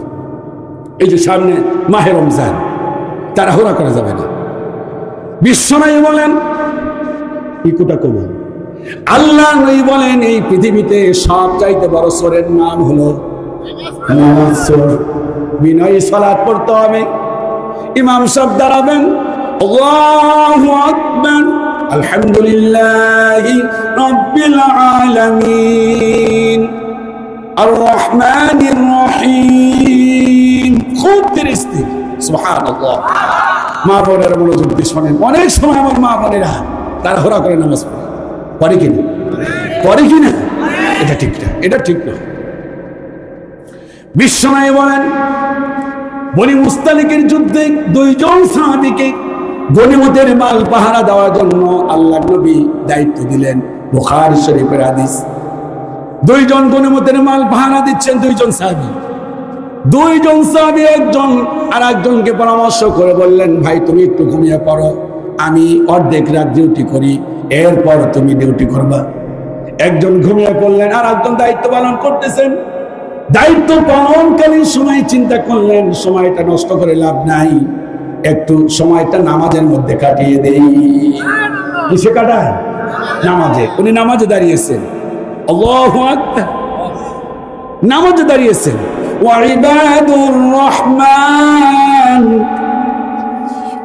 এই যে সামনে মাহে রমজান, তাড়াহুড়া করা যাবে না। বিশ্বনবী বলেন ইকুটা কমান। আল্লাহ নবী বলেন এই পৃথিবীতে সবচাইতে বড় সূরের নাম হলো নামাজ সূরা। বিনয়ী সালাত পড়তে হবে। ইমাম সাহেব দাঁড়াবেন, আল্লাহু আকবার, আলহামদুলিল্লাহি রাব্বিল আলামিন আর রহমানির রহিম। খুব দৃষ্টি, সুবহানাল্লাহ। মা বোনেরা মনোযোগ দিয়ে শোনেন। অনেক সময় আমার মা বোনেরা তাড়াহুড়া করে নামাজ পড়ে, পড়ে কিনা? পড়ে কিনা? এটা ঠিক না, এটা ঠিক না। বিশ্বনবী বলেন, বনি মুস্তালিকের যুদ্ধে দুইজন সাহাবীকে গনিমতের মাল পাহারা দেওয়ার জন্য আল্লাহর নবী দায়িত্ব দিলেন। বুখারী শরীফের হাদিস। দুইজন গনিমতের মাল পাহারা দিচ্ছেন, দুইজন সাহাবী একজন আর একজনকে পরামর্শ করে বললেন, ভাই তুমি একটু ঘুমিয়ে পড়ো, আমি অর্ধেক রাত ডিউটি করি, এরপর তুমি ডিউটি করবা। একজন ঘুমিয়ে পড়লেন, আর একজন দায়িত্ব পালন করতেছেন। দায়িত্ব পালনকালীন সময় চিন্তা করলেন, সময়টা নষ্ট করে লাভ নাই, একটু সময়টা নামাজের মধ্যে কাটিয়ে দেই। কিসে কাটায়? নামাজে। উনি নামাজে দাঁড়িয়েছেন, আল্লাহু আকবার, নামাজে দাঁড়িয়েছেন। ওয়াইবাদুর রহমান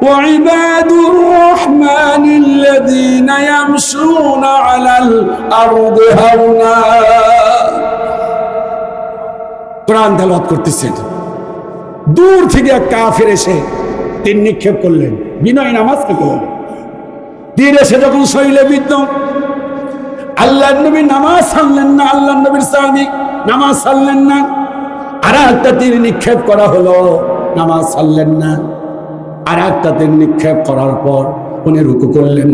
ওয়াইবাদুর রহমানিল্লাযীনা ইয়ামশুনা আলাল আরদি হাওনা। কোরআন তেলাওয়াত করতেছেন। দূর থেকে এক কাফের এসে তীর নিক্ষেপ করলেন। বিনয় নামাজ কে করলেন? তীর এসে যখন শরীরে বিদ্ধ, আল্লাহর নবী নামাজ ছাড়লেন না, আল্লাহর নবীর সাহাবী নামাজ ছাড়লেন না। আর একটা তীর নিক্ষেপ করা হলো, নামাজ ছাড়লেন না। আর একটা তীর নিক্ষেপ করার পর উনি রুকু করলেন,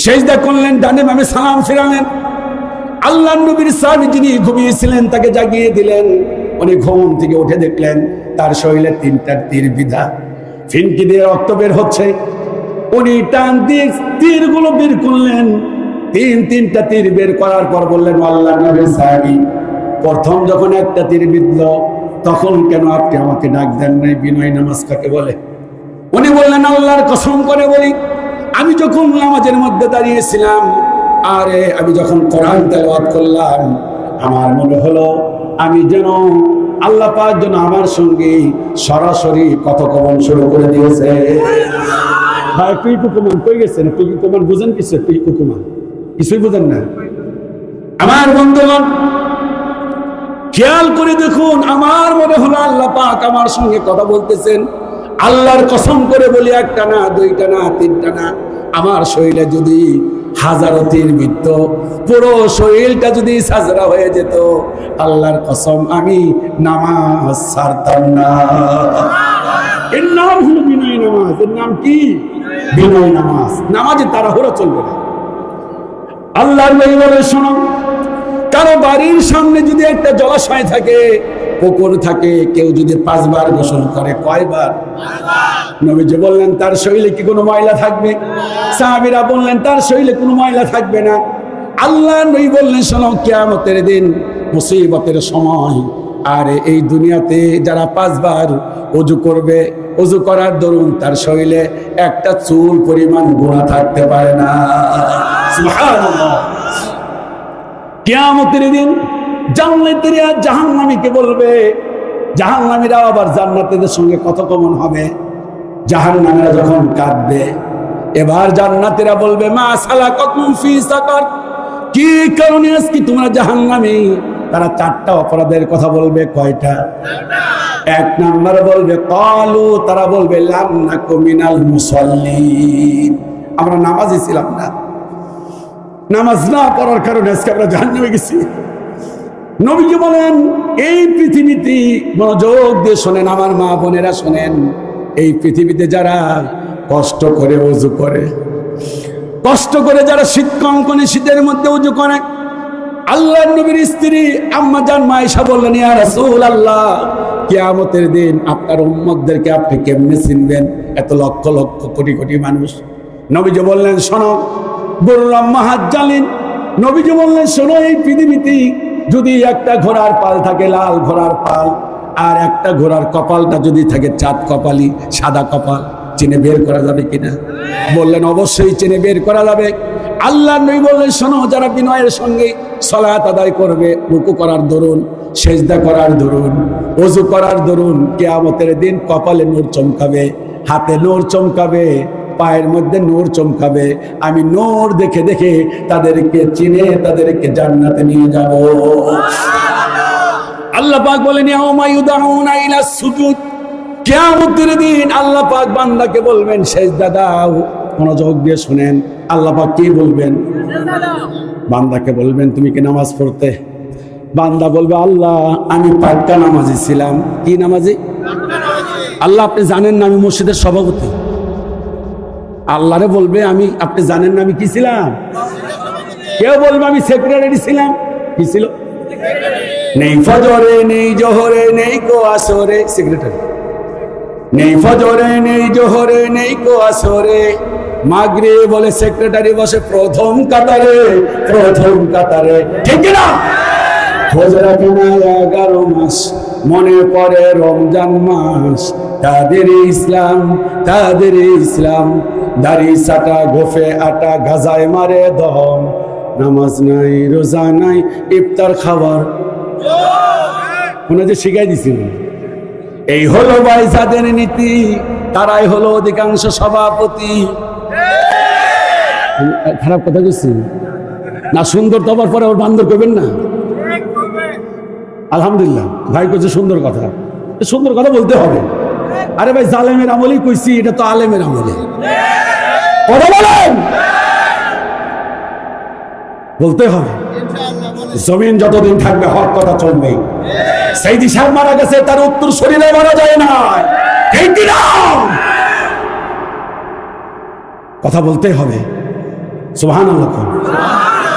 সিজদা করলেন, ডানে বামে সালাম ফিরালেন। আল্লাহর নবীর সাহাবী যিনি ঘুমিয়েছিলেন তাকে জাগিয়ে দিলেন। উনি ঘুম থেকে উঠে দেখলেন তার শরীরে তিনটা তীর বিঁধা, ফিনকি দিয়ে রক্ত বের হচ্ছে। উনি টান দিয়ে তীরগুলো বের করলেন। তিনটা তীর বের করার পর বললেন, আল্লাহর নবীর সাহাবী, প্রথম যখন একটা তীর বিঁধল তখন কেন আপনি আমাকে ডাক দেন নাই? বিনয় নামাজ কাকে বলে? উনি বললেন, আল্লাহর কসম করে বলি, আমি যখন নামাজের মধ্যে দাঁড়িয়েছিলাম, আরে আমি যখন কোরআন তেলাওয়াত করলাম, আমার মনে হলো আমি যেন আল্লাহ পাক যেন আমার সঙ্গে সরাসরি কথোপকথন শুরু করে দিয়েছে। ভাই পিকুকুমান কই গেছেন? পিকুকুমান বুঝেন কিছু? পিকুকুমান কিছুই বুঝেন না? আমার বন্ধুগণ, খেয়াল করে দেখুন, আমার মনে হলো আল্লাহ পাক আমার সঙ্গে কথা বলতেছেন। আল্লাহর কসম করে বলি, একটা না, দুইটা না, তিনটা না, আমার শরীরে যদি হাজারো তীর বিদ্ধ, পুরো শরীরটা যদি সাজরা হয়ে যেত, আল্লাহর কসম আমি নামাজ ছাড়তাম না। এর নাম হলো বিনয় নামাজ। এর নাম কি? বিনয় নামাজ। নামাজে তাড়াহুড়ো চলবে না। আল্লাহর নবী বলে, শোনো, কারো বাড়ির সামনে যদি একটা জলাশয় থাকে, পুকুর থাকে, কেউ যদি 5 বার গোসল করে, কয়বার? নবীজি বললেন, তার শরীরে কি কোনো ময়লা থাকবে? সাহাবীরা বললেন, তার শরীরে কোনো ময়লা থাকবে না। আল্লাহর নবী বললেন, শোনো, কিয়ামতের দিন, মুসিবতের সময়, আর এই দুনিয়াতে যারা 5 বার ওযু করবে, ওযু করার দরুন তার শরীরে একটা চুল পরিমাণ গুনাহ থাকতে পারে না। সুবহানাল্লাহ। কিয়ামতের দিন জান্নাতীরা জাহান্নামীকে বলবে, জাহান্নামীরা আবার জান্নাতীদের সঙ্গে কথোপকথন হবে। জাহান্নামীরা যখন কাঁদবে, এবার জান্নাতীরা বলবে, মা সালাকাকুম ফি সাকার, কি কারণে আজকে তোমরা জাহান্নামী? তারা 4টা অপরাধের কথা বলবে। কয়টা? 1 নম্বরে বলবে ক্বালু, তারা বলবে লাম নাকু মিনাল মুসাল্লিন, আমরা নামাজি ছিলাম না, নামাজ না পড়ার কারণে আজকে আমরা জাহান্নামে গেছি। নবীজি বলেন, এই পৃথিবীতে, মনোযোগ দিয়ে শোনেন আমার মা বোনেরা, শোনেন, এই পৃথিবীতে যারা কষ্ট করে ওযু করে, কষ্ট করে যারা শীত কনকনে শীতের মধ্যে ওযু করে, আল্লাহর নবীর স্ত্রী আম্মা জান আয়েশা বললেন, ইয়া রাসূলুল্লাহ, কিয়ামতের দিন আপনার উম্মতদেরকে আপনি কেমনে চিনবেন? এত লক্ষ লক্ষ কোটি কোটি মানুষ। নবীজি বললেন, শোনো, বললাম মাহাজ্জালিন। নবীজি বললেন, শোনো, এই পৃথিবীতে যদি একটা ঘোড়ার পাল থাকে, লাল ঘোড়ার পাল, আর একটা ঘোড়ার কপালটা যদি থাকে চাঁদ কপালি, সাদা কপাল, চিনে বের করা যাবে কিনা? বললেন, অবশ্যই চিনে বের করা যাবে। আল্লাহর নবী বললেন, শোনো, যারা বিনয়ের সঙ্গে সালাত আদায় করবে, রুকু করার দরুন, সেজদা করার দরুন, ওযু করার দরুন, কিয়ামতের দিন কপালে নূর চমকাবে, হাতে নূর চমকাবে, পায়ের মধ্যে নূর চমকাবে, আমি নূর দেখে দেখে তাদেরকে চিনে তাদেরকে জান্নাতে নিয়ে যাব। আল্লাহ পাক বলেন ইয়াউমা ইউদাউনা ইলা সুজুদ, কিয়ামতের দিন আল্লাহ পাক বান্দাকে বলবেন সেজদা দাও। মনোযোগ দিয়ে শুনেন, আল্লাহ পাক কি বলবেন? বান্দাকে বলবেন তুমি কি নামাজ পড়তে? বান্দা বলবে আল্লাহ আমি পাক্কা নামাজি ছিলাম। কি নামাজি? আল্লাহ আপনি জানেন না আমি মসজিদের সভাপতি। আল্লাহরে বলবে আমি, আপনি জানেন না আমি কি ছিলাম? কেউ বলবে আমি সেক্রেটারি ছিলাম। কি ছিল? নেই ফজরে নেই জোহরে নেই কো আসরে, সেক্রেটারি। নেই ফজরে নেই জোহরে নেই কো আসরে, মাগরিব বলে সেক্রেটারি বসে প্রথম কাতারে, প্রথম কাতারে। ঠিক না? খোঁজ রাখে না 11 মাস, মনে পড়ে রমজান মাস। তাদের ইসলাম, তাদের ইসলাম, দাড়ি সাটা গোফে আটা গাজায় মারে দম। নামাজ নাই রোজা নাই ইফতার খাবার, যে শিখাই দিছিল। এই হলো ভাই যাদের নীতি, তারাই হলো অধিকাংশ সভাপতি। খারাপ কথা বলছি না? সুন্দর তো পরে ওর বান্দর করবেন না। আলহামদুলিল্লাহ ভাই কইছে সুন্দর কথা, সুন্দর কথা বলতে হবে। আরে ভাই জালেমের আমলেই কইছি, এটা তো আলেমের আমলে। কথা বলেন, বলতে হবে। জমিন যতদিন থাকবে হক কথা চলবে। সাইদি সাহেব মারা গেছে, তার উত্তর শরীরে মারা যায় না। ঠিক না? কথা বলতে হবে। সুবহানাল্লাহ।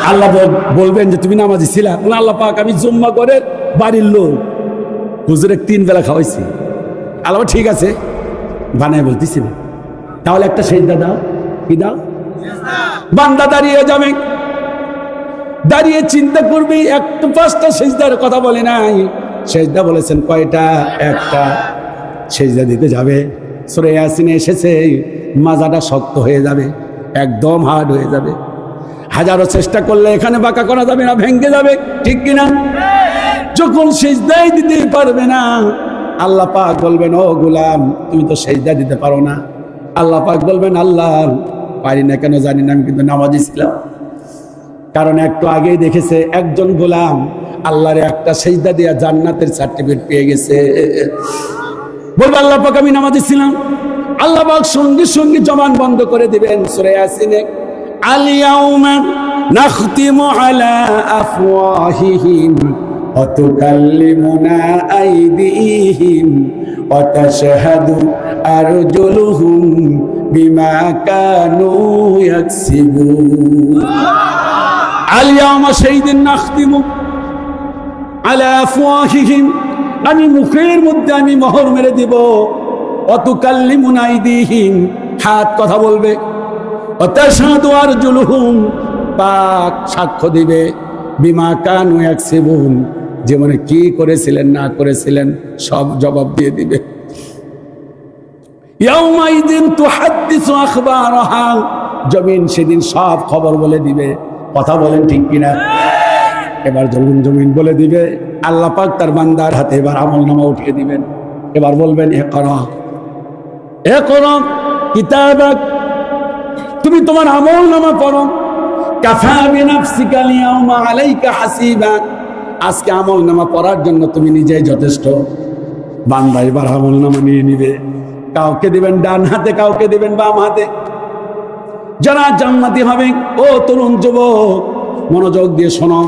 আল্লাহ বলবেন যে তুমি নামাজি ছিলা? আল্লাহ পাক আমি জুম্মা করে বাড়ির লোক হুজুরে 3 বেলা খাওয়াইছি। আল্লাহ ঠিক আছে বানায় বলতেছি না, তাহলে একটা সেজদা দাও। কি দাও? বান্দা দাঁড়িয়ে যাবে, দাঁড়িয়ে চিন্তা করবি। একটা 5টা সেজদার কথা বলে নাই, সেজদা বলেছেন কয়টা? একটা। সেজদা দিতে যাবে, সূরা ইয়াসিনে এসেছে মাজাটা শক্ত হয়ে যাবে, একদম হার্ড হয়ে যাবে। হাজারো চেষ্টা করলে এখানে বাঁকা করা যাবে না, ভেঙে যাবে। ঠিক কিনা? যখন সেজদাই দিতে পারবে না, আল্লাহ পাক বলবেন ও গোলাম তুমি তো সেজদা দিতে পারো না। আল্লাহ পাক বলবেন আল্লাহ পারি না কেন জানি না, আমি কিন্তু নামাজি ছিলাম। কারণ একটু আগেই দেখেছে একজন গোলাম আল্লাহরে একটা সেজদা দিয়া জান্নাতের সার্টিফিকেট পেয়ে গেছে। বলবে আল্লাহ পাক আমি নামাজি ছিলাম। আল্লাহ পাক সঙ্গে সঙ্গে জবান বন্ধ করে দিবেন। সূরা ইয়াসিনে আল ইয়াউমা নাখতিমু আলা আফওয়াহিহিম ওয়া তুকাল্লিমুনা আইদিহিম ওয়া তাশহাদু আরজুলুহুম বিমা কানু ইয়াকসিবুন। আল ইয়াউমা সেই দিন নাখতিমু আলা আফওয়াহিহিম, আমি মুখের মধ্যে আমি মোহর মেরে দিব। ওয়া তুকাল্লিমুনা আইদিহিম, হাত কথা বলবে। ওয়া তাশহাদু আরজুলুহুম, পাক সাক্ষ্য দিবে। বিমা কানু ইয়াকসিবুন, জীবনে কি করেছিলেন না করেছিলেন সব জবাব দিয়ে দিবে। ইয়াউমাইদিন তুহাদ্দিসু আখবারাহা, জমিন সেদিন সব খবর বলে দিবে। কথা বলেন ঠিক কিনা? এবার যখন জমিন বলে দিবে, আল্লাহ পাক তার বান্দার হাতে এবার আমলনামা উঠিয়ে দিবেন। এবার বলবেন ইকরা ইকরা কিতাবাক, তুমি তোমার আমলনামা পড়ো। কাফা বিনাফসিকা আল-ইয়াওমা আলাইকা হাসিবা, আজকে আমলনামা পড়ার জন্য তুমি নিজেই যথেষ্ট। বান্দা এবার আমলনামা নিয়ে নিবে। কাউকে দিবেন ডান হাতে, কাউকে দিবেন বাম হাতে। যারা জান্নাতি হবে, ও তরুণ যুবক মনোযোগ দিয়ে শোনো,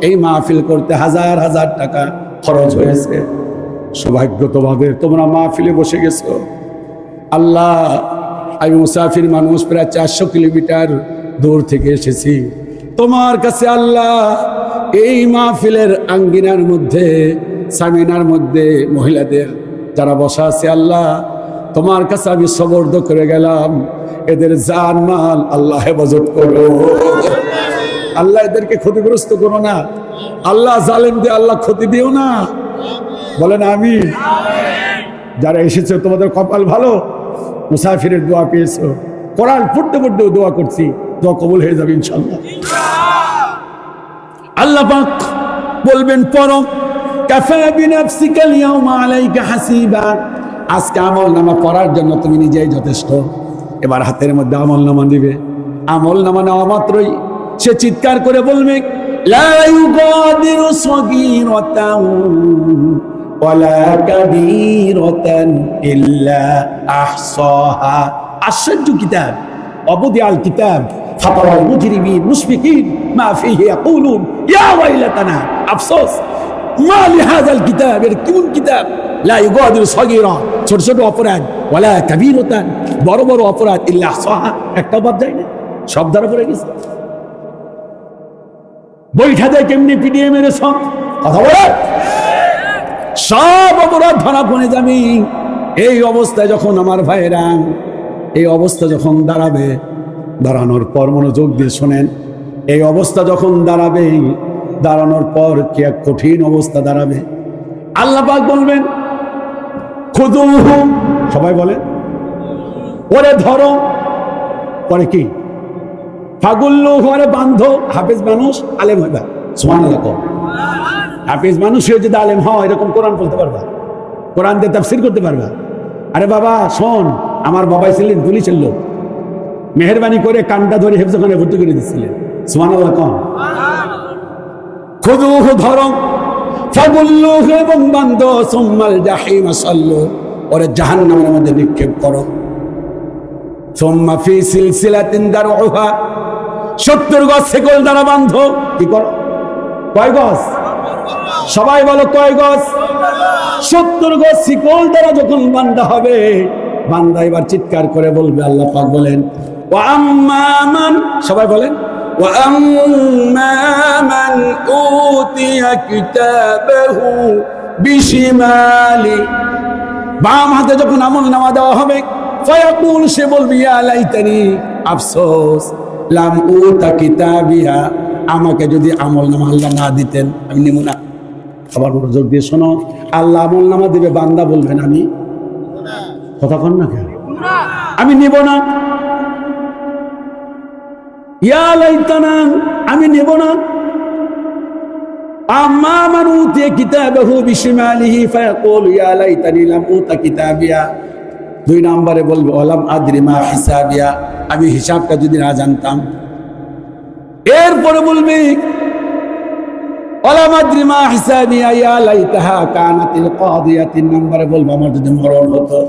এই মাহফিল করতে হাজার হাজার টাকা খরচ হয়েছে। সৌভাগ্য তোমাদের, তোমরা মাহফিলে বসে গেছো। আল্লাহ আমি মুসাফির মানুষ, প্রায় 400 কিলোমিটার দূর থেকে এসেছি তোমার কাছে। আল্লাহ এই মাহফিলের আঙ্গিনার মধ্যে, সামিনার মধ্যে মহিলাদের যারা বসা আছে, আল্লাহ তোমার কাছে আমি সবর্দ করে গেলাম। এদের জান মাল আল্লাহ হেফাজত করো। আল্লাহ এদেরকে ক্ষতিগ্রস্ত করো না। আল্লাহ জালেমদের আল্লাহ ক্ষতি দিও না। বলেন আমিন। যারা এসেছে তোমাদের কপাল ভালো, মুসাফিরের দোয়া পেয়েছো। কোরআন পড়তে পড়তেও দোয়া করছি, দোয়া কবুল হয়ে যাবে ইনশাআল্লাহ। আল্লাহ পাক বলবেন পড়ো, কাফা বিনাফসিকা আল-ইয়াওমা আলাইকা হাসিবা, আজকে আমলনামা পড়ার জন্য তুমি নিজেই যথেষ্ট। এবার হাতের মধ্যে আমল নামা দিবে। আমল নামা নেওয়া মাত্রই সে চিৎকার করে বলবে, লা ইউগাদিরু সগীরাতান ওয়ালা কাবীরাতান ইল্লা আহসাহা। আশ্চর্য কিতাব, অবদিয়াল কিতাব। ফাতারাল মুজরিমিন মুশফিকিন মা ফীহি ইয়াকুলুন ইয়া ওয়াইলাতানা, আফসোস মা লিহাযাল কিতাব, এর কোন কিতাব, লা ইউগাদিরু সগীরা, ছোট ছোট অপরাধ, ওয়ালা কাবীরাতান, বড় বড় অপরাধ, ইল্লা আহসাহা, একটা বাদ যায় না, সব ধরা পড়ে গেছে। বৈঠা দেয় কেমনি পিটিয়ে মেরে সব কথা বলে, সব অপরাধ ধরা পড়ে যাবে। এই অবস্থায় যখন আমার ভাইয়েরা, এই অবস্থা যখন দাঁড়াবে, দাঁড়ানোর পর মনোযোগ দিয়ে শোনেন, এই অবস্থা যখন দাঁড়াবে, দাঁড়ানোর পর কি এক কঠিন অবস্থা দাঁড়াবে। আল্লাহ পাক বলবেন, খুযুহু, সবাই বলেন, ওরে ধরো, পরে কি, ফাগুল্লুহু, ওরে বান্ধো। হাফেজ মানুষ আলেম হইবা, সুবহানাল্লাহ কও। হাফেজ মানুষ হয়ে যদি আলেম হয়, এরকম কোরআন বলতে পারবা, কোরআন দিয়ে তাফসীর করতে পারবা। আরে বাবা শোন, আমার বাবাই ছিলেন পুলিশের লোক, মেহেরবানি করে কানটা ধরে হেফজখানে ভর্তি করে দিচ্ছিলেন, সুবহানাল্লাহ কও। খুযুহু, ধরো, ফাগুল্লুহু, এবং বান্ধো, সুম্মাল জাহিম সাল্লু, ওরে জাহান্নামের মধ্যে নিক্ষেপ করো। সুম্মা ফি সিলসিলাতিন দারউহা, 70 গজ শিকল দ্বারা বাঁধো। কি করো? কয় গজ? সবাই বলো কয় গজ? 70 গজ শিকল দ্বারা যখন বান্ধা হবে, বান্দা এবার চিৎকার করে বলবে, আল্লাহ পাক বলেন, ওয়া আম্মা মান, সবাই বলেন, ওয়া আম্মা মান উতিয়া কিতাবাহু বিশিমালি, বাম হাতে যখন আমলনামা দেওয়া হবে, ফায়াকুল, সে বলবে, ইয়া লাইতানি, আফসোস, লাম উতা কিতাবিয়া, আমাকে যদি আমলনামা আল্লাহ না দিতেন, আমি নিব না। আবার মনোযোগ দিয়ে শোনো, আল্লাহ আমলনামা দিবে, বান্দা বলবেন আমি কথা কন না কেন, আমি নিব না। ইয়া লাইতানা, আমি নিব না। আম্মা মান উতিয়া কিতাবাহু বিশিমালিহি ফায়াকুল ইয়া লাইতানি লাম উতা কিতাবিয়া, 2 নম্বরে বলবে, ওয়ালাম আদরি মা হিসাবিয়া, আমি হিসাবটা যদি না জানতাম। এরপরে বলবে, ওয়ালাম আদরি মা হিসাবিয়া ইয়া লাইতাহা কানাতিল কাদিয়া, 3 নম্বরে বলবে, আমার যদি মরণ হতো।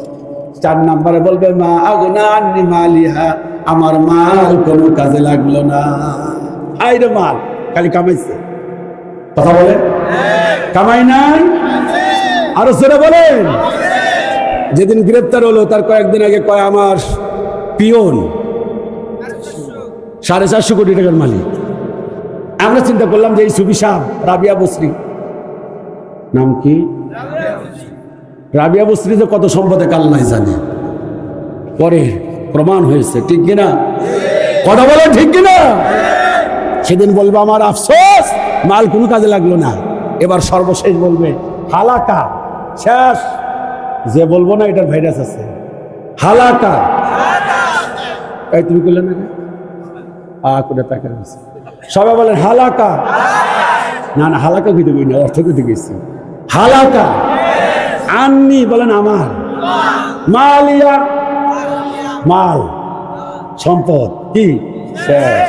4 নম্বরে বলবে, মা আগনা আন্নি মালিহা, আমার মাল কোনো কাজে লাগলো না। আইরে মাল খালি কামাইছে, কথা বলে, কামাই নাই, আরো জোরে বলেন। যেদিন গ্রেপ্তার হলো, তার কয়েকদিন আগে কয়, আমার পিয়ন 450 কোটি টাকার মালিক। আমরা চিন্তা করলাম যে এই সুফি সাহেব রাবিয়া বসরি, নাম কি, রাবিয়া বসরি, যে কত সম্পদে আল্লাহ জানে। পরে প্রমাণ হয়েছে, ঠিক কিনা, কথা বলে ঠিক কিনা। সেদিন বলবে, আমার আফসোস, মাল কোনো কাজে লাগলো না। এবার সর্বশেষ বলবে, হালাকা, শেষ। যে বলবো না এটার ভাইরাস আছে, হালাকা। এই তুমি করলে না, করে টাকা আছে, সবাই বলেন হালাকা। না না, হালাকা কিন্তু কই না, অর্থ কিন্তু গেছি। হালাকা আননি, বলেন আমার, মালিয়া, মাল, সম্পদ কি শেষ।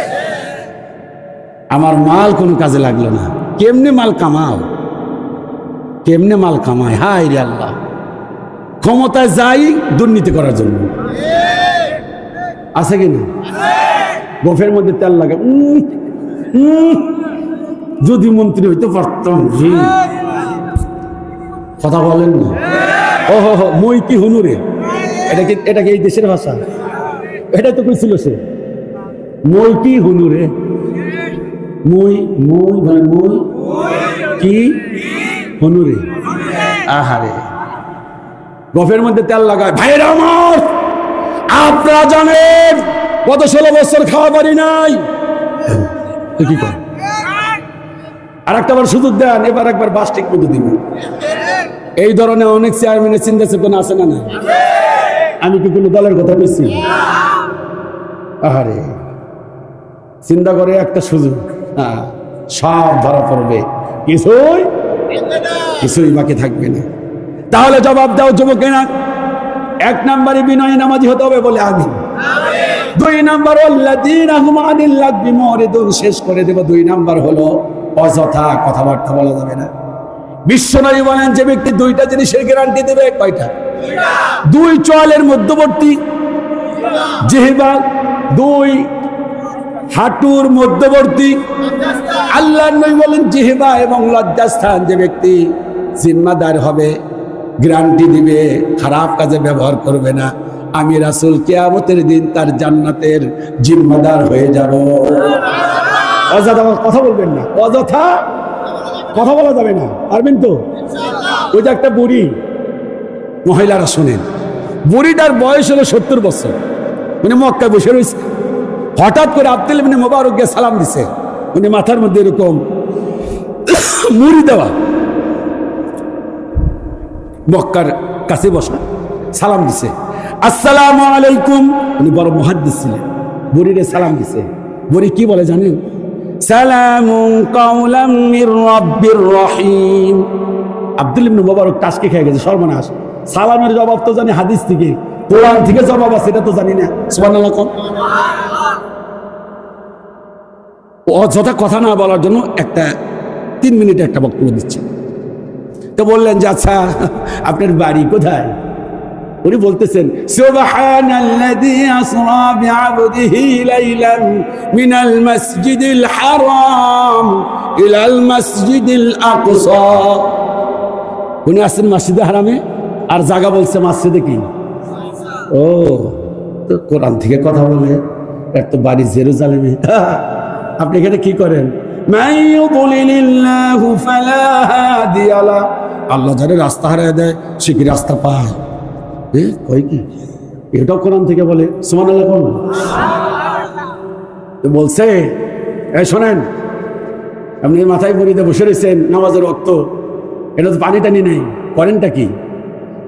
আমার মাল কোনো কাজে লাগলো না। কেমনে মাল কামাও, কেমনে মাল কামায়, হায় রে আল্লাহ। ক্ষমতায় যাই দুর্নীতি করার জন্য, আছে কিনা, গোফের মধ্যে তেল লাগে, যদি মন্ত্রী হইতে পারতাম। কথা বলেন না, ও হো, মই কি হুনুরে, এটা কি এই দেশের ভাষা? এটা তো কইছিল সে, মই কি হুনুরে, মই, মই বলে, মই কি হুনুরে। আহারে, গোফের মধ্যে তেল লাগায়। ভাইরা আমার, আপনারা জানেন গত 16 বছর খাওয়া পারি নাই। কি কর, আর একটা বার সুযোগ দেন, এবার একবার বাস ঠিক মতো দিব। এই ধরনের অনেক চেয়ারম্যানের চিন্তা চেতনা আছে না না? আমি কি কোনো দলের কথা বলছি? আহারে, চিন্তা করে একটা সুযোগ, সব ধরা পড়বে, কিছুই বাকি থাকবে না। তাহলে জবাব দাও যুবকেরা, 1 নম্বরে বিনয়ী নামাজি হতে হবে বলে আমি দুই নাম্বার আল্লাযীনা হুম আনিল লাগবি মুরিদুন, শেষ করে দেব। দুই নাম্বার হলো অযথা কথাবার্তা বলা যাবে না। বিশ্বনবী বলেন যে ব্যক্তি দুইটা জিনিসের গ্যারান্টি দেবে, কয়টা? দুই চোয়ালের মধ্যবর্তী জিহ্বা, দুই হাঁটুর মধ্যবর্তী। আল্লাহর নবী বলেন জিহ্বা এবং লজ্জাস্থান যে ব্যক্তি জিম্মাদার হবে, গ্যারান্টি দিবে, খারাপ কাজে ব্যবহার করবে না, আমি রাসূল কিয়ামতের দিন তার জান্নাতের জিম্মাদার হয়ে যাব। অযথা কথা বলবেন না, অযথা কথা বলা যাবে না, পারবেন তো? ওই যে একটা বুড়ি, মহিলারা শোনেন, বুড়িটার বয়স হলো 70 বছর, উনি মক্কায় বসে রয়েছে। হঠাৎ করে আব্দুল্লাহ ইবনে মুবারককে সালাম দিছে, উনি মাথার মধ্যে এরকম মুড়ি দেওয়া, মক্কার কাছে বসা, সালাম দিছে, আসসালামু আলাইকুম। উনি বড় মুহাদ্দিস ছিলেন, বুড়িরে সালাম দিছে। বুড়ি কি বলে জানেন? সালামুন কাওলাম মির রাব্বির রহিম। আব্দুল্লাহ ইবনে মুবারক টাসকে খেয়ে গেছে, সর্বনাশ। সালামের জবাব তো জানি হাদিস থেকে, কোরআন থেকে জবাব আছে এটা তো জানি না। সুবহানাল্লাহ। অযথা কথা না বলার জন্য একটা 3 মিনিটে একটা বক্তব্য দিচ্ছে। তো বললেন যে আচ্ছা আপনার বাড়ি কোথায়? উনি বলতেছেন সুবহানাল্লাযী আসরা বিআবদিহি লাইলান মিনাল মাসজিদিল হারাম ইলাল মাসজিদিল আকসা। উনি আসেন মসজিদে হারামে, আর জায়গা বলছে মসজিদে কি? ও, তো কোরআন থেকে কথা বলে, এর তো বাড়ি জেরুজালেমে। আপনি এখানে কি করেন? আল্লাহ যারা রাস্তা হারিয়ে দেয় সে কি রাস্তা পায়? কই কি এটাও কোরআন থেকে বলে। সুবহানাল্লাহ। বলছে এই শোনেন, আপনি মাথায় বড়িতে বসে রয়েছেন, নামাজের রক্ত, এটা তো পানি টানি নেই, করেনটা কি?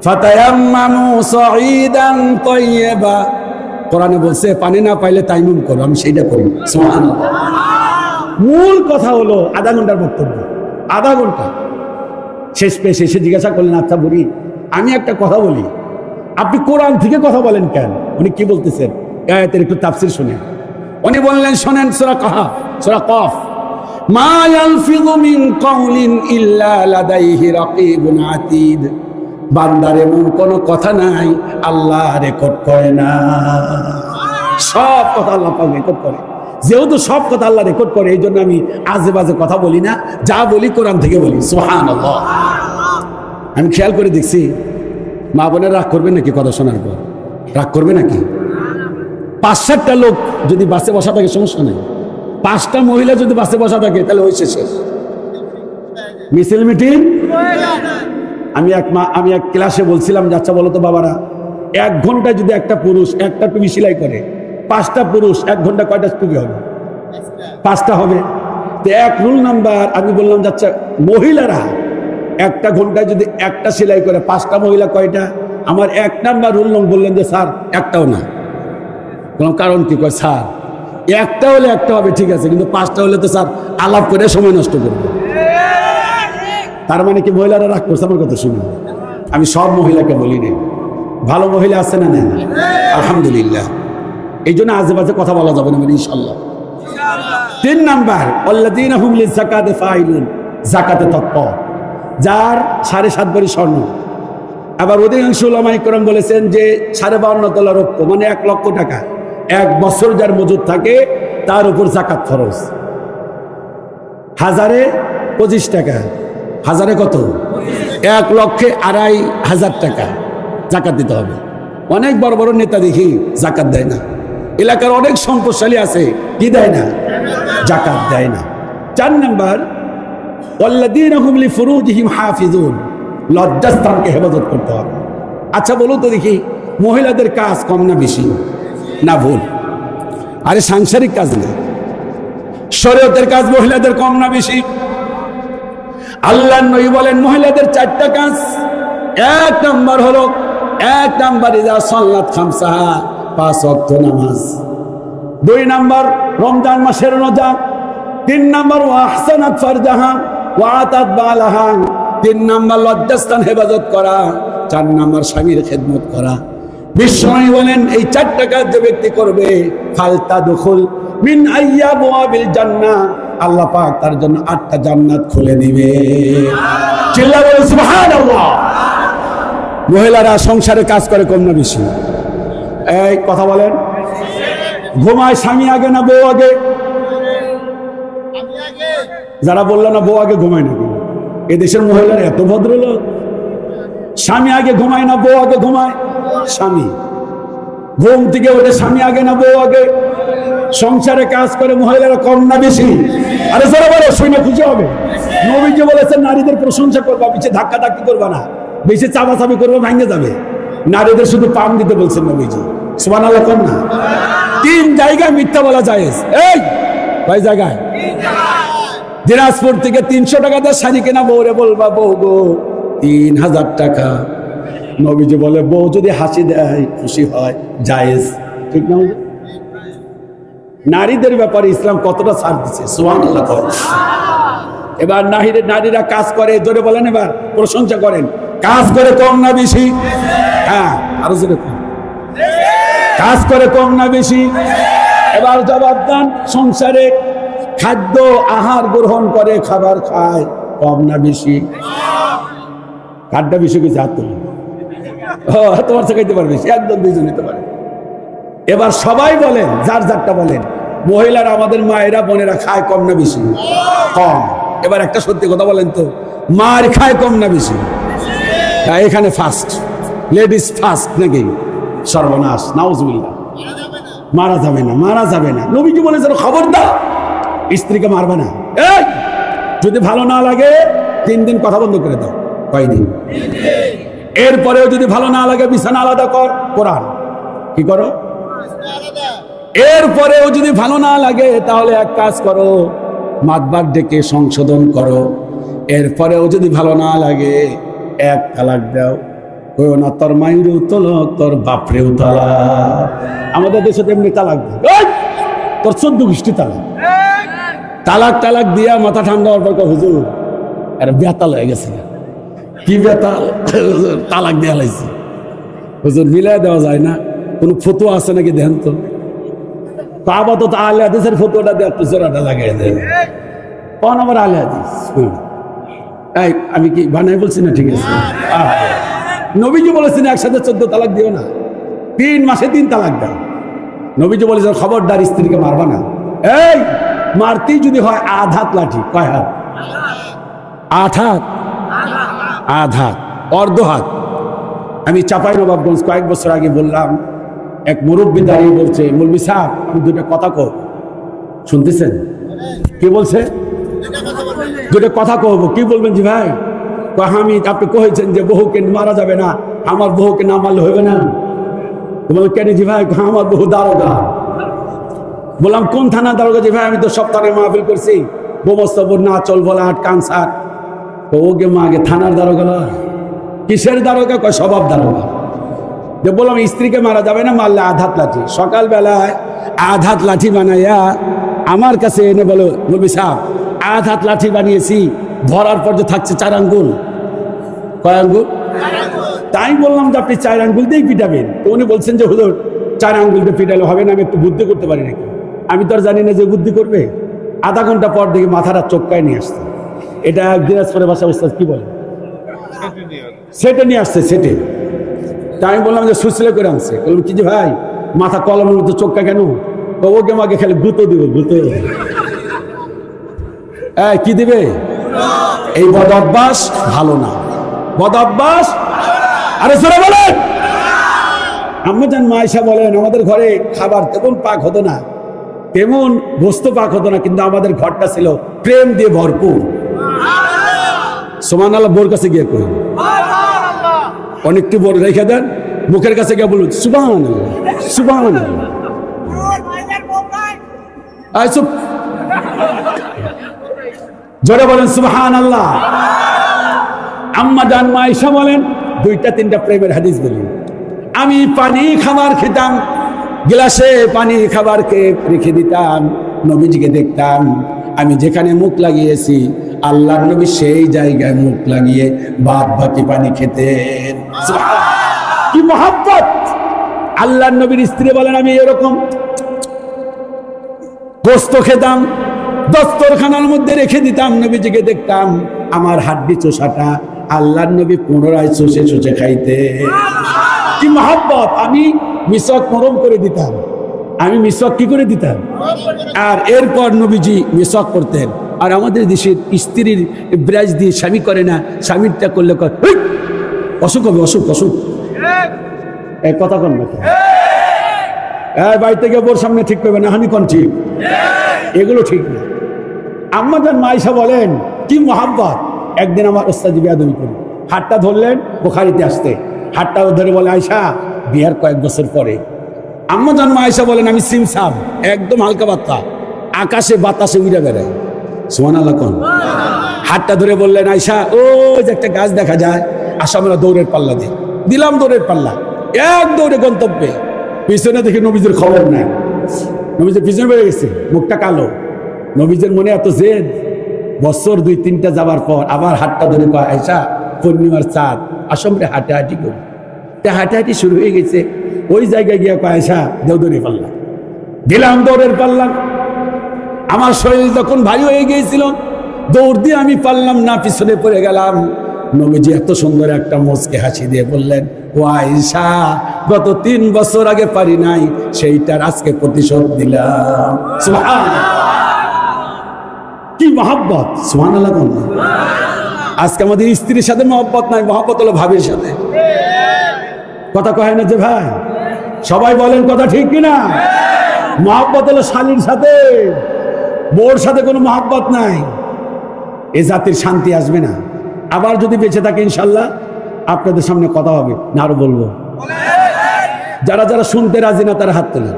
ফাতায়াম্মামু সাঈদান তাইয়্যিবা। কোরআনে বলছে পানি না পাইলে তাইমুম করো, আমি সেইটা করি। সুবহানাল্লাহ। মূল কথা হলো আধা ঘন্টার বক্তব্য, আধা ঘন্টা শেষ পেয়ে শেষে জিজ্ঞাসা করলেন আচ্ছা বুড়ি আমি একটা কথা বলি, আপনি কোরআন থেকে কথা বলেন কেন? উনি কি বলতেছেন আয়াতের একটু তাফসীর শুনে। উনি বললেন শোনেন, সূরা কাহফ, সূরা কফ, মা ইয়ালফিযু মিন কাওলিন ইল্লা লাদাইহি রাকীবুন আতীদ। বান্দার এমন কোনো কথা নাই আল্লাহ রেকর্ড করে না, সব কথা আল্লাহ পাক রেকর্ড করে। যেহেতু সব কথা আল্লাহ রেকর্ড করে, এই জন্য আমি আজে বাজে কথা বলি না, যা বলি কোরআন থেকে বলি। সুবহানাল্লাহ। আমি খেয়াল করে দেখছি মা বোনের রাগ করবে নাকি কথা শোনার পর? রাগ করবে নাকি? 5-7টা লোক যদি বাসে বসা থাকে সমস্যা নেই, 5টা মহিলা যদি বাসে বসা থাকে তাহলে হয়েছে শেষ, মিছিল মিটিং। আমি এক ক্লাসে বলছিলাম যে আচ্ছা বলো তো বাবারা, 1 ঘন্টায় যদি একটা পুরুষ একটা টুপি সেলাই করে, 5টা পুরুষ 1 ঘন্টা কয়টা টুপি হবে? 5টা হবে। তো 1 রুল নাম্বার আমি বললাম আচ্ছা মহিলারা 1টা ঘন্টায় যদি একটা সেলাই করে, 5টা মহিলা কয়টা? আমার 1 নাম্বার রুল নং। বললেন যে স্যার একটাও না। বললাম কারণ কি? কয় স্যার একটা হলে একটা হবে ঠিক আছে, কিন্তু 5টা হলে তো স্যার আলাপ করে সময় নষ্ট করবো। তার মানে কি মহিলারা রাগ করছে? আমার কথা শুনুন, আমি সব মহিলাকে বলিনি, ভালো মহিলা আছে না না? আলহামদুলিল্লাহ। এই জন্য আজে বাজে কথা বলা যাবে না ইনশাআল্লাহ। 3 নাম্বার আল্লাযীনা হুম লিযাকাতি ফাইলুন, যাকাতে তৎপর, যার 7.5 ভরি স্বর্ণ। আবার অধিকাংশ উলামায়ে কেরাম বলেছেন যে 52.5 তোলা রৌপ্য, মানে 1 লক্ষ টাকা, 1 বছর যার মজুদ থাকে তার উপর যাকাত ফরজ। 1000-এ 25 টাকা, 1000-এ কত? 1,02,500 টাকা যাকাত দিতে হবে। অনেক বড় বড় নেতা দেখি যাকাত দেয় না, এলাকার অনেক সম্পদশালী আছে কি দেয় না? যাকাত দেয় না। 4 নাম্বার ওয়াল্লাযীনা হুম লিফুরুজিহিম হাফিজুন, লজ্জাস্থানকে হেফাজত করতে হবে। আচ্ছা বলুন তো দেখি, মহিলাদের কাজ কম না বেশি? না ভুল? আরে সাংসারিক কাজ না, শরীয়তের কাজ মহিলাদের কম না বেশি? আল্লাহর নবী বলেন মহিলাদের 4টা কাজ। 1 নাম্বার হলো, 1 নাম্বার ইযা সাল্লাত খামসাহা, 5 ওয়াক্ত নামাজ। 2 নাম্বার রমজান মাসের রোজা। 3 নাম্বার ওয়া আহসানাত ফারজাহা ওয়া আতাত বালাহা। 3 নাম্বার লজ্জাস্থান হেফাজত করা। 4 নাম্বার স্বামীর খেদমত করা। বিশ্বনবী বলেন এই 4টা কাজ যে ব্যক্তি করবে ফালতাদখুল মিন আইয়াবিল জান্নাহ, আল্লাহ পাক তার জন্য 8টা জান্নাত খুলে দিবে। চিল্লা বলে সুবহানাল্লাহ। মহিলারা সংসারে কাজ করে কম না বেশি? এই কথা বলেন। ঘুমায় স্বামী আগে না বউ আগে? যারা বললো না বউ আগে ঘুমায় না, এদেশের মহিলারা এত ভদ্রলোক। স্বামী আগে ঘুমায় না বউ আগে ঘুমায়? স্বামী ঘুম থেকে ওঠে স্বামী আগে না বউ আগে? সংসারে কাজ করে মহিলারা কম না বেশি? আরে যারা বলে শুনে খুশি হবে। নবীজি বলেছেন নারীদের প্রশংসা করবা, পিছিয়ে ধাক্কা ধাক্কি করবা না, বেশি চাপাচাপি করবে ভাঙে যাবে। নারীদের শুধু পাম দিতে বলছেন নবীজি। সুবহানাল্লাহ কম না? 3 জায়গায় মিথ্যা বলা জায়েজ। এই কয় জায়গায়? দিনাজপুর থেকে 300 টাকা দিয়ে শাড়ি কেনা বউরে বলবা বউ গো 3000 টাকা। নবীজি বলে বউ যদি হাসি দেয় খুশি হয় জায়েজ, ঠিক না? নারীদের ব্যাপারে ইসলাম কতটা ছাড় দিচ্ছে, সুবহানাল্লাহ। এবার নারীরা কাজ করে, জোরে বলেন, এবার প্রশংসা করেন। কাজ করে কম না বেশি? হ্যাঁ, আরো জোরে কম। কাজ করে কম না বেশি? এবার জবাব দেন। সংসারে খাদ্য আহার গ্রহণ করে, খাবার খায়, কম না বেশি? কারটা বেশি কিছু হাত তুলি, তোমার থেকে খাইতে পারবে, একদম 2জন নিতে পারে। এবার সবাই বলেন, যার যারটা বলেন। মহিলারা আমাদের মায়েরা বোনেরা খায় কম না বেশি? কম। এবার একটা সত্যি কথা বলেন তো, মার খায় কম না বেশি? এখানে ফার্স্ট, লেডিস ফার্স্ট নাকি? সর্বনাশ, নাউজুবিল্লাহ। মারা যাবে না, মারা যাবে না। নবীজি বলেছেন খবরদার স্ত্রীকে মারবে না। এই যদি ভালো না লাগে 3 দিন কথা বন্ধ করে দাও। কয়দিন? এরপরেও যদি ভালো না লাগে বিছানা আলাদা কর। কোরআন কি করো? এরপরেও যদি ভালো না লাগে তাহলে এক কাজ করো, মাতবার ডেকে সংশোধন করো। এরপরেও যদি ভালো না লাগে 1 তালাক দাও। কইও না তোর মাইরও তলক, তোর বাপরেও তালাক। আমাদের দেশে তেমনি তালাক দেয়, তোর 14 গোষ্ঠী তালাক। তালাক দিয়া মাথা ঠান্ডা হওয়ার পর হুজুর আরে বেতাল হয়ে গেছে। কি বেতাল? তালাক দেওয়া লাগছে। হুজুর মিলাই দেওয়া যায় না? কোন ফতোয়া আছে নাকি দেন তো? আপাতত আলে হাদিসের ফতোয়াটা দিয়ে একটু জোড়াটা লাগাই দেয়। কোন আমার আলে হাদিস? এই আমি কি বানাই বলছি না? ঠিক আছে। নবীজি বলেছেন একসাথে 14 তালাক দিও না, 3 মাসে 3 তালাক দাও। নবীজি বলেছেন খবরদার স্ত্রীকে মারবা না। এই মারতেই যদি হয় 8 হাত লাঠি। কয় হাত? 8 হাত? 8 হাত, অর্ধ হাত। আমি চাঁপাইনবাবগঞ্জ কয়েক বছর আগে বললাম, এক মুরব্বী দাঁড়িয়ে বলছে, মৌলভী সাহেব আমি 2টা কথা কব। শুনতেছেন? কি বলছে? 2টা কথা কব। কি বলবেন জি ভাই? আমি আপনি কহেছেন যে বহুকে মারা যাবে না, আমার বহুকে না মারলে হবে না। কেন জি ভাই? আমার বহু দারোগা। বললাম কোন থানা দারোগা? জি ভাই আমি তো সব থানায় মাহফিল করছি, বোমস্তবর না চল বলা আট কানসার। ওকে মা আগে থানার দারোগা নয়, কিসের দারোগা? কয় স্বভাব দারোগা। যে বললাম স্ত্রীকে মারা যাবে না, মারলে 8 হাত লাঠি। সকালবেলায় 8 হাত লাঠি বানাইয়া আমার কাছে এনে বলো, বলবি সাহেব 8 হাত লাঠি বানিয়েছি, ধরার পর যে থাকছে 4 আঙ্গুল। কয় আঙ্গুল? তাই বললাম যে আপনি 4 আঙ্গুল দিয়েই পিটাবেন। তো উনি বলছেন যে হুজুর 4 আঙ্গুল দিয়ে পিটালে হবে না, আমি একটু বুদ্ধি করতে পারি নাকি? আমি তো আর জানি না যে বুদ্ধি করবে। আধা ঘন্টা পর দেখি মাথাটা চক্কায় নিয়ে আসছে। এটা দিনাজপুরের ভাষা ওস্তাদ কি বলে? সেটে নিয়ে আসছে, সেটে। তাই আমি বললাম যে সুসলে করে আনছে। বললাম কি যে ভাই মাথা কলমের মতো চক্কা কেন? তো ওকে আমাকে খালি গুঁতো দিব, গুঁতো। কি দিবে? এই বদ অভ্যাস ভালো না, বদ অভ্যাস। আরে সরে বলেন। আম্মাজান মায়েশা বলেন আমাদের ঘরে খাবার তেমন পাক হতো না, তেমন গোস্ত পাক হতো না, কিন্তু আমাদের ঘরটা ছিল প্রেম দিয়ে ভরপুর। সুবহানাল্লাহ। বোর কাছে গিয়ে কই, অনেকটি বোর রেখে দেন, মুখের কাছে গিয়ে বলুন সুবহানাল্লাহ, সুবহানাল্লাহ। জোরে বলেন সুবহানাল্লাহ। আম্মাজান মায়েশা বলেন 2-3টা প্রেমের হাদিস বলি। আমি পানি খাবার খেতাম, গ্লাসে পানি খাবারকে রেখে দিতাম, নবীজিকে দেখতাম। আমি যেখানে মুখ লাগিয়েছি আল্লাহর নবী সেই জায়গায় মুখ লাগিয়ে বাদ বাকি পানি খেতেন। কি মহব্বত! আল্লাহর নবীর স্ত্রী বলেন আমি এরকম গোস্ত খেতাম, দস্তরখানার মধ্যে রেখে দিতাম, নবীজিকে দেখতাম আমার হাড্ডি চোষাটা আল্লাহর নবী পুনরায় চষে চষে খাইতে। কি মহব্বত! আমি মিসওয়াক নরম করে দিতাম, আমি মিসওয়াক কি করে দিতাম, আর এরপর নবীজি মিসওয়াক করতেন। আর আমাদের দেশের স্ত্রীর ব্রাশ দিয়ে স্বামী করে না, স্বামীরটা করলে অসুখ হবে, অসুখ অসুখ। এক কথা কন না, বাড়ি থেকে বোর সামনে ঠিক করবে না, হানি কন ঠিক, এগুলো ঠিক না। আম্মা জান মাইশা বলেন কি মহাব্বত। একদিন আমার ওস্তাদি বেয়াদবি করি, হাতটা ধরলেন বুখারীতে আসতে, হাতটা ধরে বলে আয়সা বিয়ার কয়েক বছর পরে। আম্মা জান মাইশা বলেন আমি সিমসাম, একদম হালকা বার্তা, আকাশে বাতাসে উড়ে বেড়ায়। সুবহানাল্লাহ কোন। হাতটা ধরে বললেন আয়সা ও যে একটা গাছ দেখা যায়, আসা আমরা দৌড়ের পাল্লা দিই, দিলাম দৌড়ের পাল্লা, এক দৌড়ে গন্তব্যে। পিছনে দেখি নবীজির খবর নাই, নবীজির পিছনে বেড়ে গেছে, মুখটা কালো। নবীজির মনে এত জেদ, বছর 2-3টা যাবার পর আবার হাতটা ধরে কয় আয়সা পূর্ণিমার চাঁদ আসলে হাঁটাহাঁটি করি। হাঁটাহাঁটি শুরু হয়ে গেছে, ওই জায়গায় গিয়ে কয় আয়সা দেও দৌড়ে পাল্লা, দিলাম দৌড়ের পাল্লা। আমার শরীর যখন ভারী হয়ে গিয়েছিল, দৌড় দিয়ে আমি পারলাম না, পিছনে পড়ে গেলাম। নবীজি এত সুন্দর একটা মুচকে হাসি দিয়ে বললেন ও আয়েশা গত 3 বছর আগে পারি নাই, সেইটার আজকে প্রতিশোধ দিলাম। সুবহানাল্লাহ, কি মহব্বত! সুবহানাল্লাহ। আজকে আমাদের স্ত্রীর সাথে মহব্বত নাই, মহব্বত হলো ভাবির সাথে। কথা কয় না যে ভাই, সবাই বলেন কথা ঠিক কিনা? মহব্বত হলো শালীর সাথে, বউর সাথে কোনো মহব্বত নাই, এ জাতির শান্তি আসবে না। আবার যদি বেঁচে থাকে ইনশাল্লাহ আপনাদের সামনে কথা হবে না, আরো বলবো। যারা যারা শুনতে রাজি না তারা হাত তোলেন।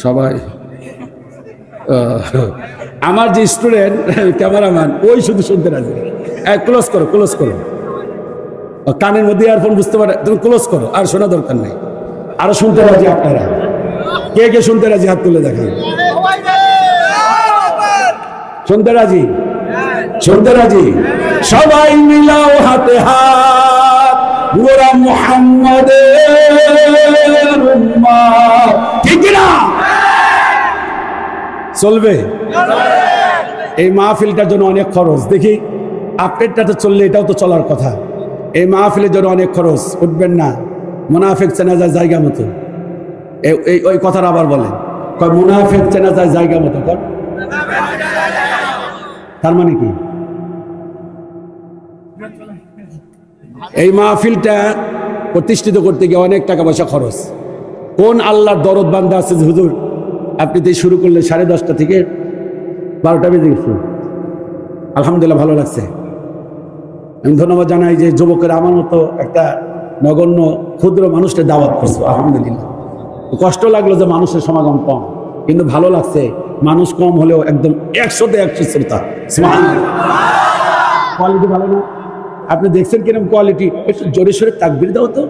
সবাই আমার যে স্টুডেন্ট ক্যামেরাম্যান ওই শুধু শুনতে রাজি। ক্লোজ করো, ক্লোজ করো, কানের মধ্যে ইয়ারফোন বুঝতে পারে তুমি ক্লোজ করো, আর শোনা দরকার নেই। আরো শুনতে রাজি আপনারা? কে কে শুনতে রাজি হাত তুলে দেখান। শুনতে রাজি? শুনতে রাজি? সবাই মিলাও হাতে হাত, ওরা মুহাম্মাদের উম্মাত, ঠিক না? চলবে? এই মাহফিলটার জন্য অনেক খরচ, দেখি আপনারটা তো চললে এটাও তো চলার কথা। এই মাহফিলের জন্য অনেক খরচ, উঠবেন না। মুনাফিক চেনা যায় জায়গা মতো, ওই কথাটা আবার বলেন, মুনাফিক চেনা যায় জায়গা মতো। তার মানে কি? এই মাহফিলটা প্রতিষ্ঠিত করতে গিয়ে অনেক টাকা পয়সা খরচ। কোন আল্লাহর দরদ বান্দা আছে যে হুজুর আপনি তো শুরু করলে 10:30 থেকে 12টা বেজে গেছে, আলহামদুলিল্লাহ ভালো লাগছে। আমি ধন্যবাদ জানাই যে যুবকেরা আমার মতো একটা নগণ্য ক্ষুদ্র মানুষকে দাওয়াত করছে, আলহামদুলিল্লাহ। কষ্ট লাগলো যে মানুষের সমাগম কম, কিন্তু ভালো লাগছে মানুষ কম হলেও একদম 100-তে 100 শ্রোতা। কোয়ালিটি ভালো না? আপনি দেখছেন কিরকম কোয়ালিটি? একটু জোরে সোরে তাকবীর দাও তো।